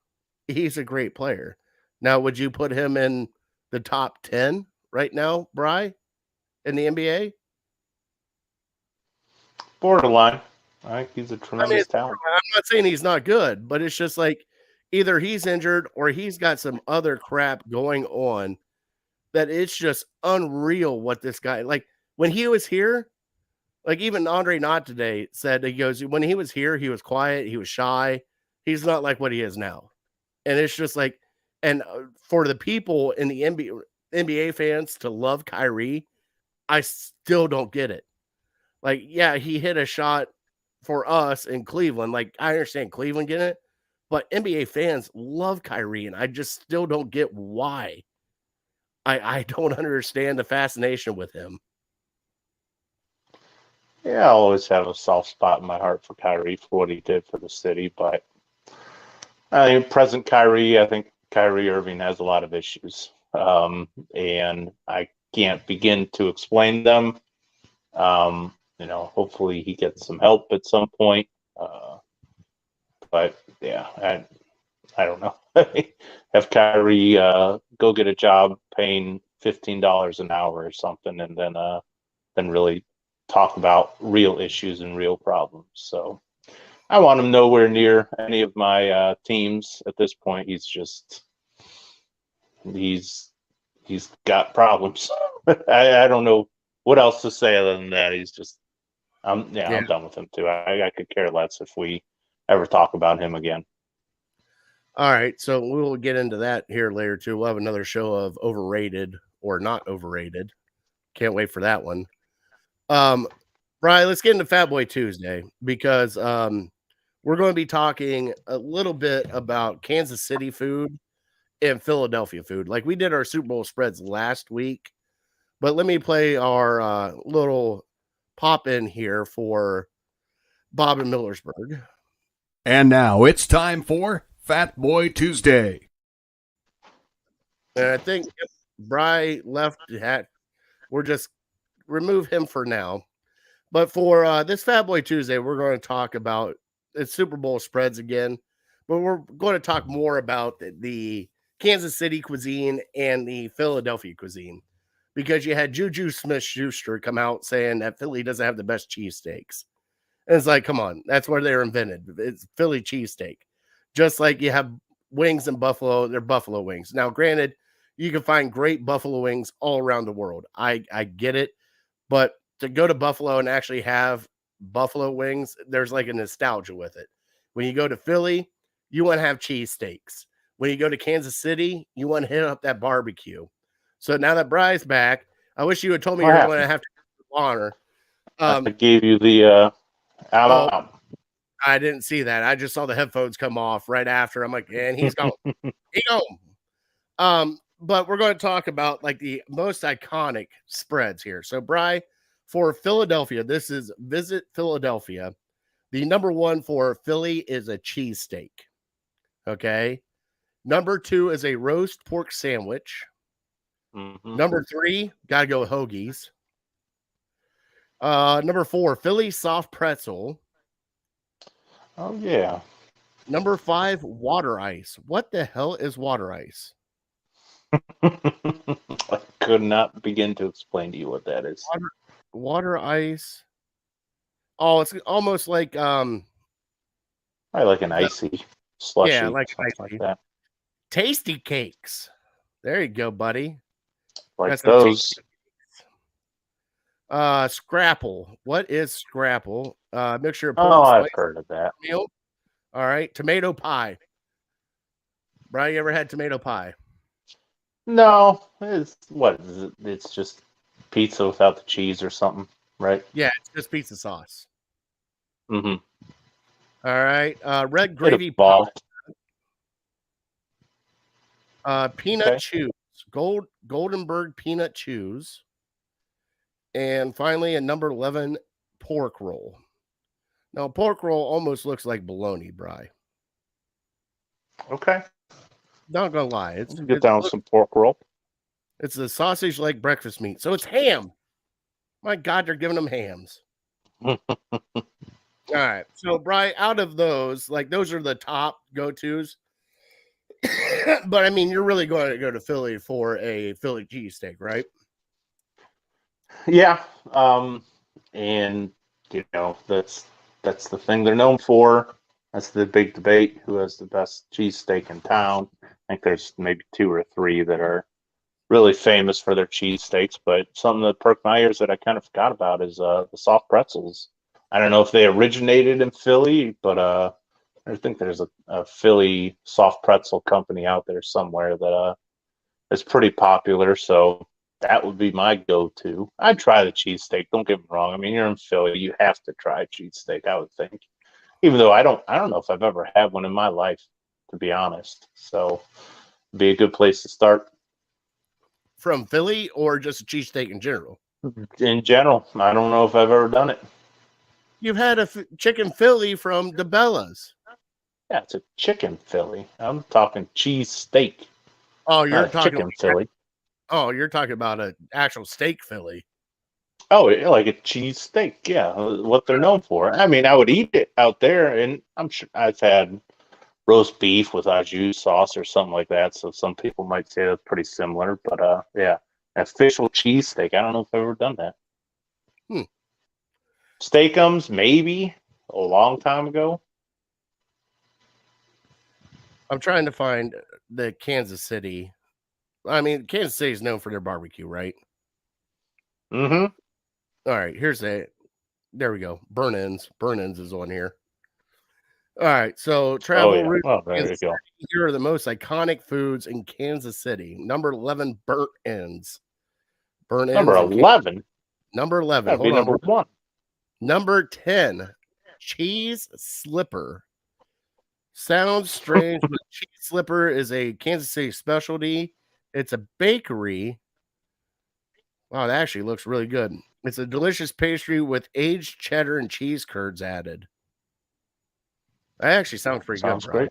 he's a great player. Now, would you put him in the top 10 right now, Bri, in the NBA? Borderline. I think he's a tremendous talent. I'm not saying he's not good, but it's just like either he's injured or he's got some other crap going on that it's just unreal what this guy, like, when he was here, like, even Andre Knott today said, he goes, when he was here, he was quiet, he was shy. He's not like what he is now. And it's just like, and for the people in the NBA fans to love Kyrie, I still don't get it. Like, yeah, he hit a shot for us in Cleveland. Like, I understand Cleveland getting it, but NBA fans love Kyrie, and I just still don't get why. I don't understand the fascination with him. Yeah, I always have a soft spot in my heart for Kyrie for what he did for the city, but I think present Kyrie, I think Kyrie Irving has a lot of issues, and I can't begin to explain them. Hopefully he gets some help at some point, but yeah, I don't know. Have Kyrie go get a job paying $15 an hour or something, and then really talk about real issues and real problems. So I want him nowhere near any of my teams at this point. He's got problems. I don't know what else to say other than that. I'm done with him too. I could care less if we ever talk about him again. All right, so we'll get into that here later too. We'll have another show of overrated or not overrated. Can't wait for that one. Brian, let's get into Fat Boy Tuesday because we're going to be talking a little bit about Kansas City food and Philadelphia food. Like we did our Super Bowl spreads last week, but let me play our little pop in here for Bob and Millersburg. And now it's time for Fat Boy Tuesday. And I think if Bri left, we're just remove him for now. But for this Fat Boy Tuesday, we're going to talk about the Super Bowl spreads again, but we're going to talk more about the Kansas City cuisine and the Philadelphia cuisine because you had Juju Smith-Schuster come out saying that Philly doesn't have the best cheesesteaks. And it's like, come on, that's where they were invented. It's Philly cheesesteak. Just like you have wings in Buffalo, they're Buffalo wings. Now, granted, you can find great Buffalo wings all around the world. I get it. But to go to Buffalo and actually have Buffalo wings, there's like a nostalgia with it. When you go to Philly, you want to have cheesesteaks. When you go to Kansas City, you want to hit up that barbecue. So now that Bri's back, I wish you had told me you were going to have to honor. I gave you the out. I didn't see that. I just saw the headphones come off right after. I'm like, and he's gone. He's gone. But we're going to talk about like the most iconic spreads here. So, Bri, for Philadelphia, this is Visit Philadelphia. The number one for Philly is a cheesesteak. Okay. Number two is a roast pork sandwich. Mm-hmm. Number three, got to go with hoagies. Number four, Philly soft pretzel. Oh, yeah. Number five, water ice. What the hell is water ice? I could not begin to explain to you what that is. Water ice. Oh, it's almost like I like an icy slushy. Yeah, like icy. Like that. Tasty cakes. There you go, buddy. Like That's those. Scrapple. What is scrapple? Mixture of pork. Oh, I've heard of that. Meal. All right, tomato pie. Brian, you ever had tomato pie? No, what is it? It's just pizza without the cheese or something, right? Yeah, it's just pizza sauce. Mm-hmm. All right, red gravy ball. Peanut chews, Goldenberg peanut chews, and finally a number 11 pork roll. Now, pork roll almost looks like bologna, Bri. Okay. Not gonna lie, Get down with some pork roll. it's a sausage like breakfast meat, so it's ham. My God, they're giving them hams. All right, so Bri, out of those, like those are the top go-tos. But I mean, you're really going to go to Philly for a Philly cheesesteak, right? Yeah. And that's the thing they're known for. That's the big debate: who has the best cheesesteak in town. I think there's maybe 2 or 3 that are really famous for their cheesesteaks, but something that perked my ears that I kind of forgot about is the soft pretzels. I don't know if they originated in Philly, but I think there's a Philly soft pretzel company out there somewhere that is pretty popular. So that would be my go-to. I'd try the cheesesteak. Don't get me wrong. I mean, you're in Philly, you have to try a cheesesteak, I would think. Even though I don't know if I've ever had one in my life, to be honest. So it'd be a good place to start. From Philly or just a cheesesteak in general? In general, I don't know if I've ever done it. You've had a chicken Philly from DeBella's. Yeah, it's a chicken Philly. I'm talking cheese steak. Oh, you're talking chicken Philly. Oh, you're talking about an actual steak Philly. Oh, like a cheese steak. Yeah, what they're known for. I mean, I would eat it out there, and I'm sure I've had roast beef with au jus sauce or something like that. So some people might say that's pretty similar. But yeah, official cheese steak. I don't know if I've ever done that. Steakums, maybe a long time ago. I'm trying to find the Kansas City. I mean, Kansas City is known for their barbecue, right? Mm-hmm. All right, there we go. Burn ends. Burn ends is on here. All right, so travel route. Oh, there you go. Here are the most iconic foods in Kansas City. Number 11, burnt ends. Burnt ends. Number 11. Number 11. That'd be number 1. Number 10, cheese slipper. Sounds strange, but cheese slipper is a Kansas City specialty. It's a bakery. Wow, that actually looks really good. It's a delicious pastry with aged cheddar and cheese curds added. That actually sounds pretty good. Sounds great.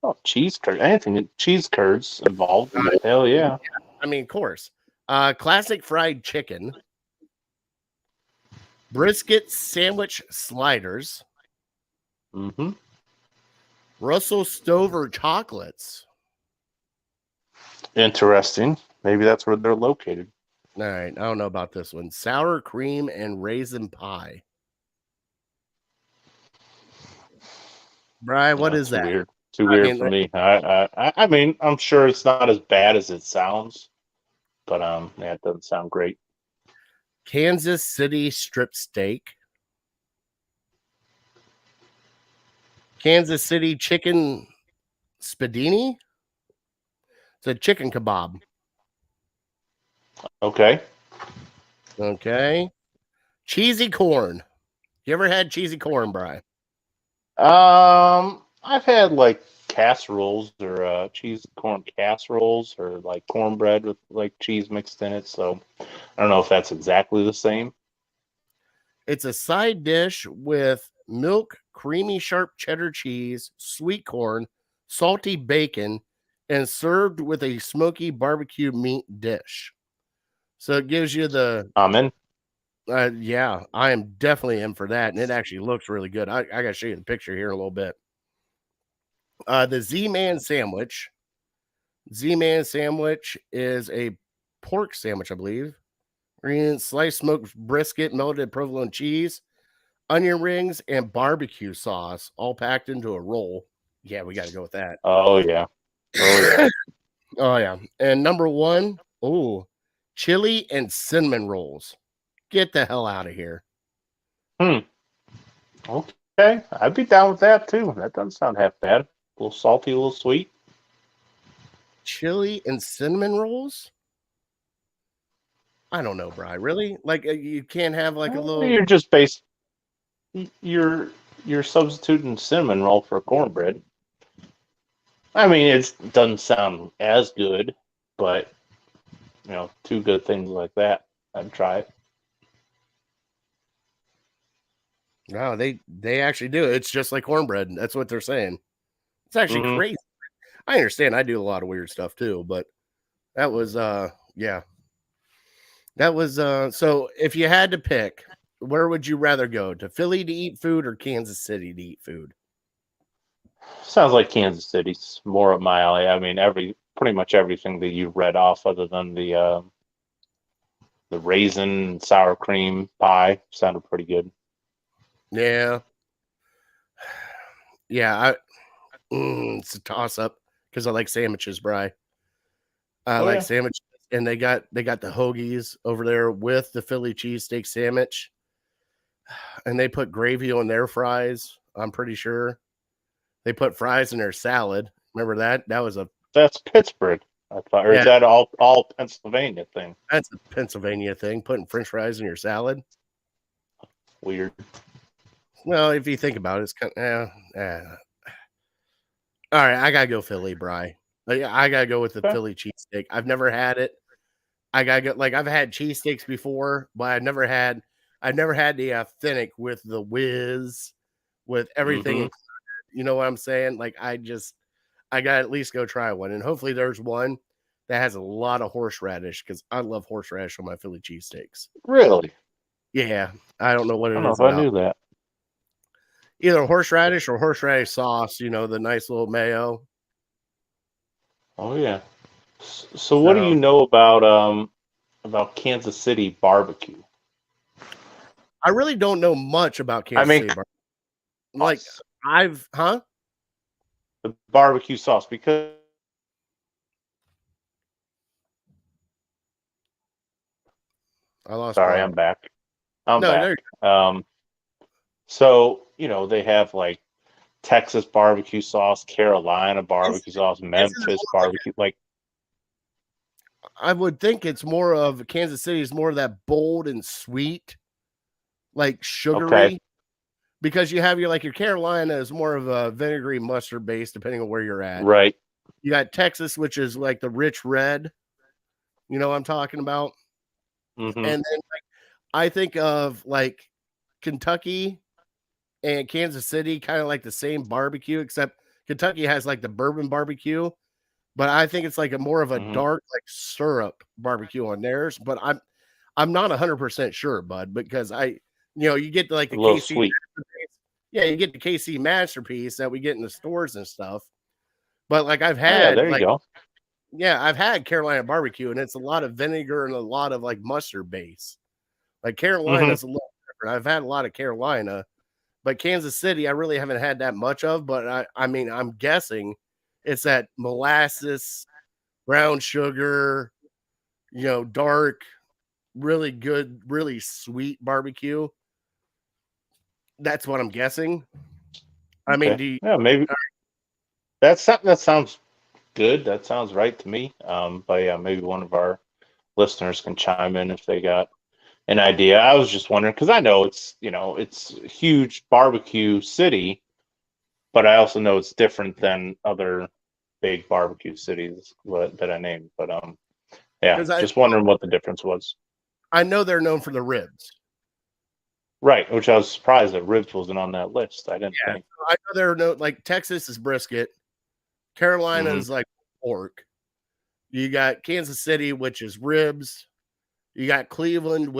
Oh, cheese curds. Anything cheese curds involved. Hell yeah. I mean, of course. Classic fried chicken. Brisket sandwich sliders. Mm-hmm. Russell Stover chocolates. Interesting. Maybe that's where they're located. All right, I don't know about this one. Sour cream and raisin pie. Bri, what is that? Weird. Too weird for me. I mean, I'm sure it's not as bad as it sounds, but yeah, it doesn't sound great. Kansas City strip steak. Kansas City chicken spadini. It's a chicken kebab. Okay. Cheesy corn. You ever had cheesy corn, Bri? I've had like casseroles or cheese corn casseroles or like cornbread with like cheese mixed in it. So I don't know if that's exactly the same. It's a side dish with milk, creamy sharp cheddar cheese, sweet corn, salty bacon, and served with a smoky barbecue meat dish. So it gives you the... I'm in. Yeah, I am definitely in for that. And it actually looks really good. I got to show you the picture here in a little bit. The Z-Man sandwich. Z-Man sandwich is a pork sandwich, I believe. Green sliced smoked brisket, melted provolone cheese, onion rings, and barbecue sauce, all packed into a roll. Yeah, we got to go with that. Oh, yeah. Oh, yeah. Oh, yeah. And number 1, chili and cinnamon rolls. Get the hell out of here. Okay. I'd be down with that, too. That doesn't sound half bad. A little salty, a little sweet. Chili and cinnamon rolls? I don't know, Bri. Really? Like you can't have like a little... You're just you're substituting cinnamon roll for cornbread. I mean, it doesn't sound as good, but 2 good things like that, I'd try it. No, they actually do. It's just like cornbread. That's what they're saying. It's actually Mm-hmm. crazy. I understand. I do a lot of weird stuff too, but that was yeah. That was so if you had to pick, where would you rather go? To Philly to eat food or Kansas City to eat food? Sounds like Kansas City's more up my alley. I mean, pretty much everything that you read off, other than the raisin sour cream pie, sounded pretty good. Yeah. Yeah, it's a toss up because I like sandwiches, Bri. I Oh like yeah, sandwiches, and they got the hoagies over there with the Philly cheesesteak sandwich, and they put gravy on their fries. I'm pretty sure they put fries in their salad. Remember that? That was a that's Pittsburgh. I thought, or is yeah. that all Pennsylvania thing? That's a Pennsylvania thing. Putting French fries in your salad. Weird. Well, if you think about it, it's kind of all right. I gotta go Philly, Bri. I gotta go with the Okay. Philly cheesesteak. I've never had it. I gotta go. Like I've had cheesesteaks before, but I've never had the authentic with the whiz, with everything Mm-hmm. included. You know what I'm saying? Like I gotta at least go try one, and hopefully there's one that has a lot of horseradish because I love horseradish on my Philly cheesesteaks. Really? Yeah, I don't know what I it don't know is if I about knew that. either horseradish or horseradish sauce. You know, the nice little mayo. Oh yeah. So what do So you know about Kansas City barbecue? I really don't know much about I Kansas mean, City. Like sauce, huh? the barbecue sauce, because I lost sorry, Brian. I'm back. I'm No, there. back. So they have like Texas barbecue sauce, Carolina Is, barbecue sauce, isn't it Memphis more like barbecue. Like, I would think it's more of Kansas City is more of that bold and sweet, like okay, sugary, because you have your Carolina is more of a vinegary mustard base, depending on where you're at. right. You got Texas, which is like the rich red. You know what I'm talking about? Mm-hmm. And then I think of like Kentucky and Kansas City, kind of like the same barbecue, except Kentucky has like the bourbon barbecue, but I think it's like a more of a Mm-hmm. dark like syrup barbecue on theirs. But I'm not 100% sure, bud, because you get like A the little KC sweet. masterpiece. Yeah, you get the KC masterpiece that we get in the stores and stuff. But like I've Oh yeah, had there you like go. yeah, I've had Carolina barbecue and it's a lot of vinegar and a lot of like mustard base. Like Mm-hmm. Carolina's a little different. I've had a lot of Carolina, but Kansas City I really haven't had that much of. But I mean I'm guessing it's that molasses, brown sugar, dark, really good, really sweet barbecue. That's what I'm guessing. I mean, Okay. Yeah, maybe that's something that sounds good. That sounds right to me. But yeah, maybe one of our listeners can chime in if they got an idea. I was just wondering because I know it's a huge barbecue city, but I also know it's different than other big barbecue cities that I named. But yeah, because just wondering what the difference was. I know they're known for the ribs. Right, which I was surprised that ribs wasn't on that list. I didn't Yeah, think. so I know they're no like Texas is brisket, Carolina Mm-hmm. is like pork. You got Kansas City, which is ribs. You got Cleveland,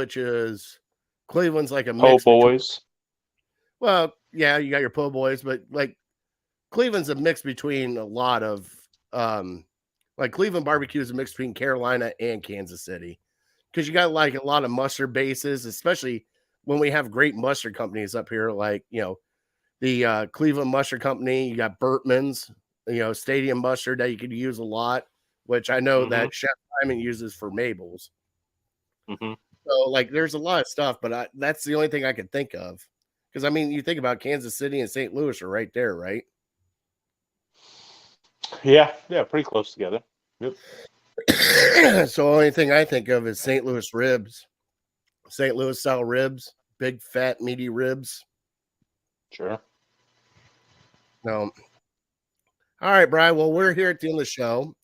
Cleveland's like a Po' mix between. boys. Well, yeah, you got your po' boys, but like Cleveland's a mix between a lot of like Cleveland barbecue is a mix between Carolina and Kansas City because you got like a lot of mustard bases, especially when we have great mustard companies up here, like the Cleveland Mustard Company. You got Burtman's, Stadium Mustard that you could use a lot, which I know Mm-hmm. that Chef Simon uses for Mabel's. Mm-hmm. So like, there's a lot of stuff, but that's the only thing I could think of. Because I mean, you think about Kansas City and St. Louis are right there, right? Yeah, yeah, pretty close together. Yep. So the only thing I think of is St. Louis ribs, St. Louis style ribs, big fat meaty ribs. Sure. No. All right, Brian. Well, we're here at the end of the show.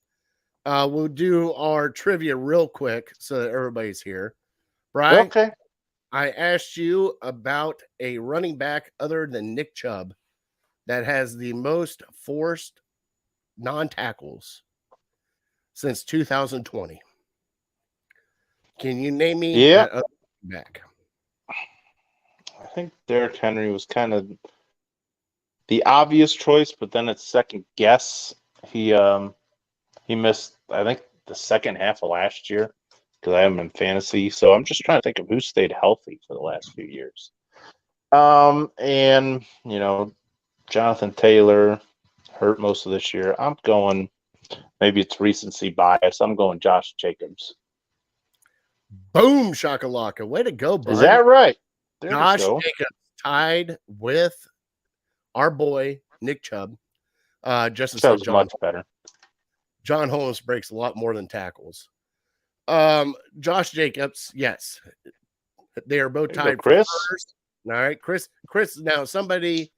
We'll do our trivia real quick so that everybody's here. Brian, Okay. I asked you about a running back other than Nick Chubb that has the most forced non-tackles since 2020. Can you name me Yeah, that other back? I think Derrick Henry was kind of the obvious choice, but then it's second guess. He missed, I think, the second half of last year because I have him in fantasy. So I'm just trying to think of who stayed healthy for the last few years. And Jonathan Taylor hurt most of this year. I'm going, maybe it's recency bias. I'm going Josh Jacobs. Boom, shakalaka. Way to go, bud. Is that right? There Josh we go. Jacobs tied with our boy, Nick Chubb. Justin said Chubb's much better. John Holmes breaks a lot more than tackles. Josh Jacobs, yes. They are both tied for first. All right, Chris. Now, somebody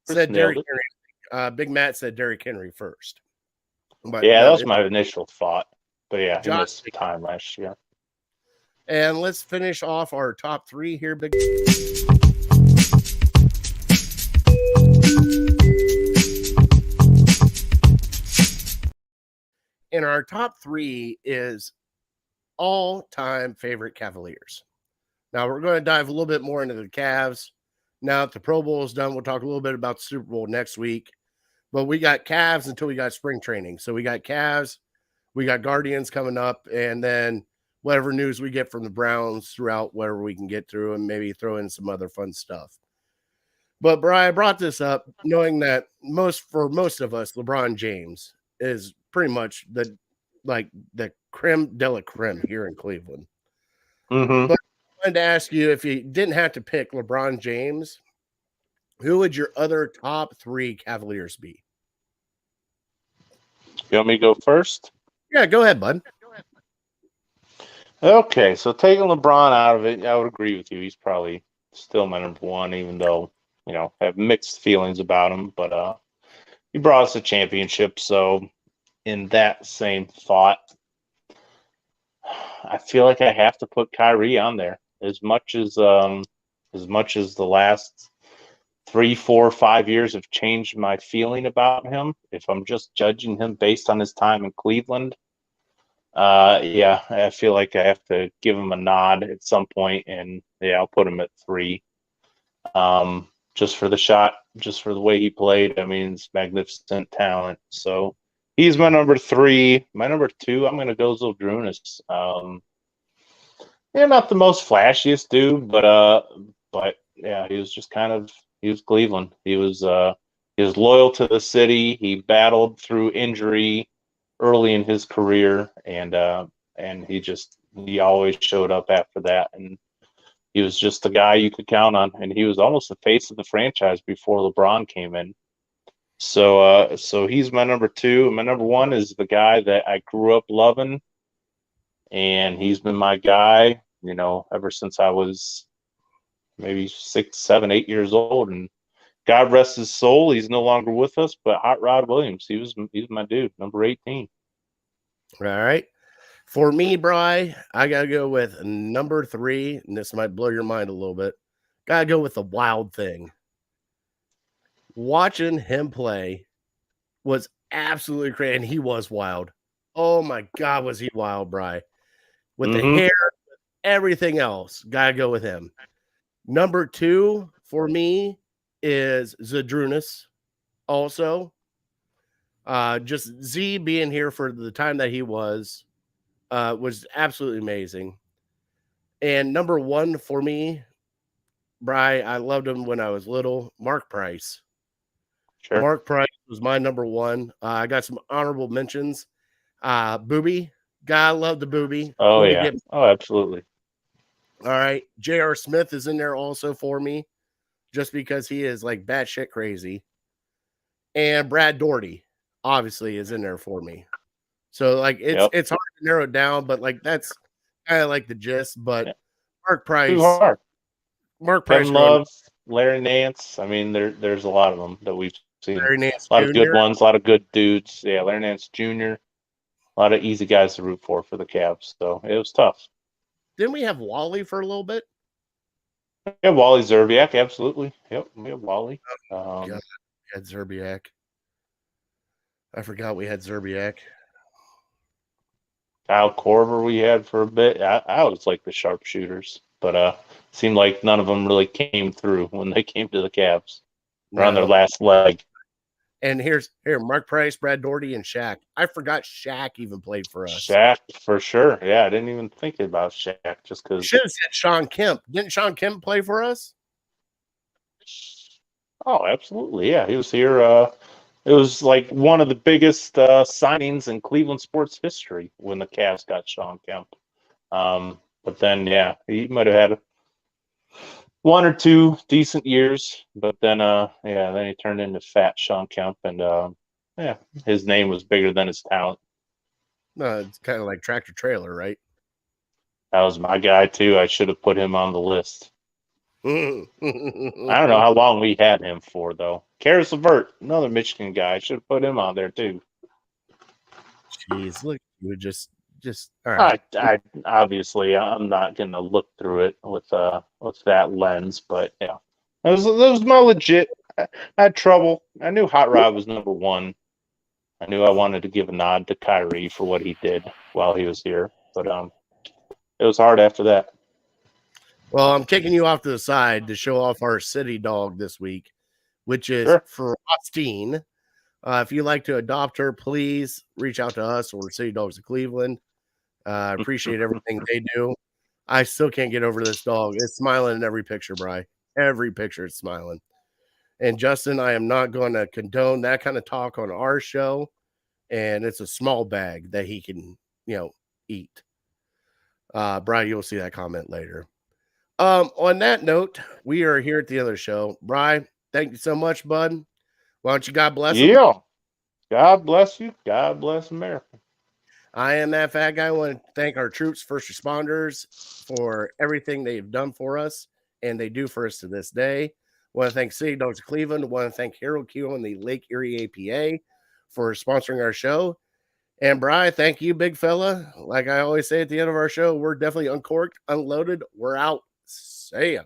said Derrick Henry. Big Matt said Derrick Henry first. But yeah, that was my initial thought. But yeah, he missed time last year. And let's finish off our top three here, Big. And our top three is all-time favorite Cavaliers. Now, we're going to dive a little bit more into the Cavs. Now that the Pro Bowl is done, we'll talk a little bit about the Super Bowl next week. But we got Cavs until we got spring training. So we got Cavs, we got Guardians coming up, and then whatever news we get from the Browns throughout whatever we can get through, and maybe throw in some other fun stuff. But, Brian, I brought this up knowing that for most of us, LeBron James is pretty much the creme de la creme here in Cleveland. Mm-hmm. But I wanted to ask you, if you didn't have to pick LeBron James, who would your other top three Cavaliers be? You want me to go first? Yeah, go ahead, bud. Okay, so taking LeBron out of it, I would agree with you. He's probably still my number one, even though, I have mixed feelings about him. But he brought us a championship, so in that same thought, I feel like I have to put Kyrie on there. As much as the last 3, 4, 5 years have changed my feeling about him, if I'm just judging him based on his time in Cleveland, yeah, I feel like I have to give him a nod at some point, and yeah, I'll put him at 3. Just for the shot, just for the way he played. I mean, it's magnificent talent. So he's my number 3. My number 2, I'm going to go Zydrunas. Yeah, not the most flashiest dude, but yeah, he was just he was Cleveland. He was loyal to the city. He battled through injury early in his career, and he always showed up after that, and he was just the guy you could count on, and he was almost the face of the franchise before LeBron came in. So he's my number 2. My number 1 is the guy that I grew up loving, and he's been my guy, ever since I was maybe 6, 7, 8 years old. And God rest his soul, he's no longer with us. But Hot Rod Williams, he's my dude, number 18. All right. For me, Bri, I got to go with number 3, and this might blow your mind a little bit. Got to go with the Wild Thing. Watching him play was absolutely crazy, and he was wild. Oh, my God, was he wild, Bri. With the hair, everything else, got to go with him. Number 2 for me is Zydrunas also. Just Z being here for the time that he was absolutely amazing. And number 1 for me, Bri, I loved him when I was little, Mark Price. Sure. Mark Price was my number 1. I got some honorable mentions. Booby. God love the Booby. Oh, yeah. Oh, absolutely. All right. J.R. Smith is in there also for me, just because he is like batshit crazy. And Brad Daugherty obviously is in there for me. So it's hard to narrow it down, but that's kind of like the gist. But Mark Price, too hard. Mark Price, Kevin Love, Larry Nance. I mean, there's a lot of them that we've seen. Larry Nance, a lot of good ones, a lot of good dudes. Yeah, Larry Nance Jr. A lot of easy guys to root for the Cavs. So it was tough. Didn't we have Wally for a little bit? Yeah, Wally Zerbiak, absolutely. Yep, we have Wally. God, we had Zerbiak. I forgot we had Zerbiak. Kyle Korver we had for a bit. I always like the sharpshooters, but seemed like none of them really came through when they came to the Cavs. They're on their last leg. And here, Mark Price, Brad Daugherty, and Shaq. I forgot Shaq even played for us. Shaq, for sure. Yeah, I didn't even think about Shaq just because. Should have said Sean Kemp. Didn't Sean Kemp play for us? Oh, absolutely. Yeah, he was here. It was like one of the biggest signings in Cleveland sports history when the Cavs got Sean Kemp. But then, yeah, he might have had one or two decent years, but then, then he turned into fat Sean Kemp, and his name was bigger than his talent. No, it's kind of like tractor trailer, right? That was my guy too. I should have put him on the list. I don't know how long we had him for, though. Karis LeVert, another Michigan guy. I should have put him on there, too. Jeez, look, you just all right. I obviously, I'm not going to look through it with that lens, but yeah. That was my legit. I had trouble. I knew Hot Rod was number one. I knew I wanted to give a nod to Kyrie for what he did while he was here, but it was hard after that. Well, I'm kicking you off to the side to show off our city dog this week, which is Frostine. If you'd like to adopt her, please reach out to us or City Dogs of Cleveland. I appreciate everything they do. I still can't get over this dog. It's smiling in every picture, Bri. Every picture it's smiling. And Justin, I am not going to condone that kind of talk on our show. And it's a small bag that he can, eat. Bri, you'll see that comment later. On that note, we are here at the other show. Bri, thank you so much, bud. Why don't you God bless him? Yeah. God bless you. God bless America. I am that fat guy. I want to thank our troops, first responders, for everything they've done for us and they do for us to this day. I want to thank City Dogs of Cleveland. I want to thank Harold Kheel and the Lake Erie APA for sponsoring our show. And Bri, thank you, big fella. Like I always say at the end of our show, we're definitely uncorked, unloaded. We're out. See ya.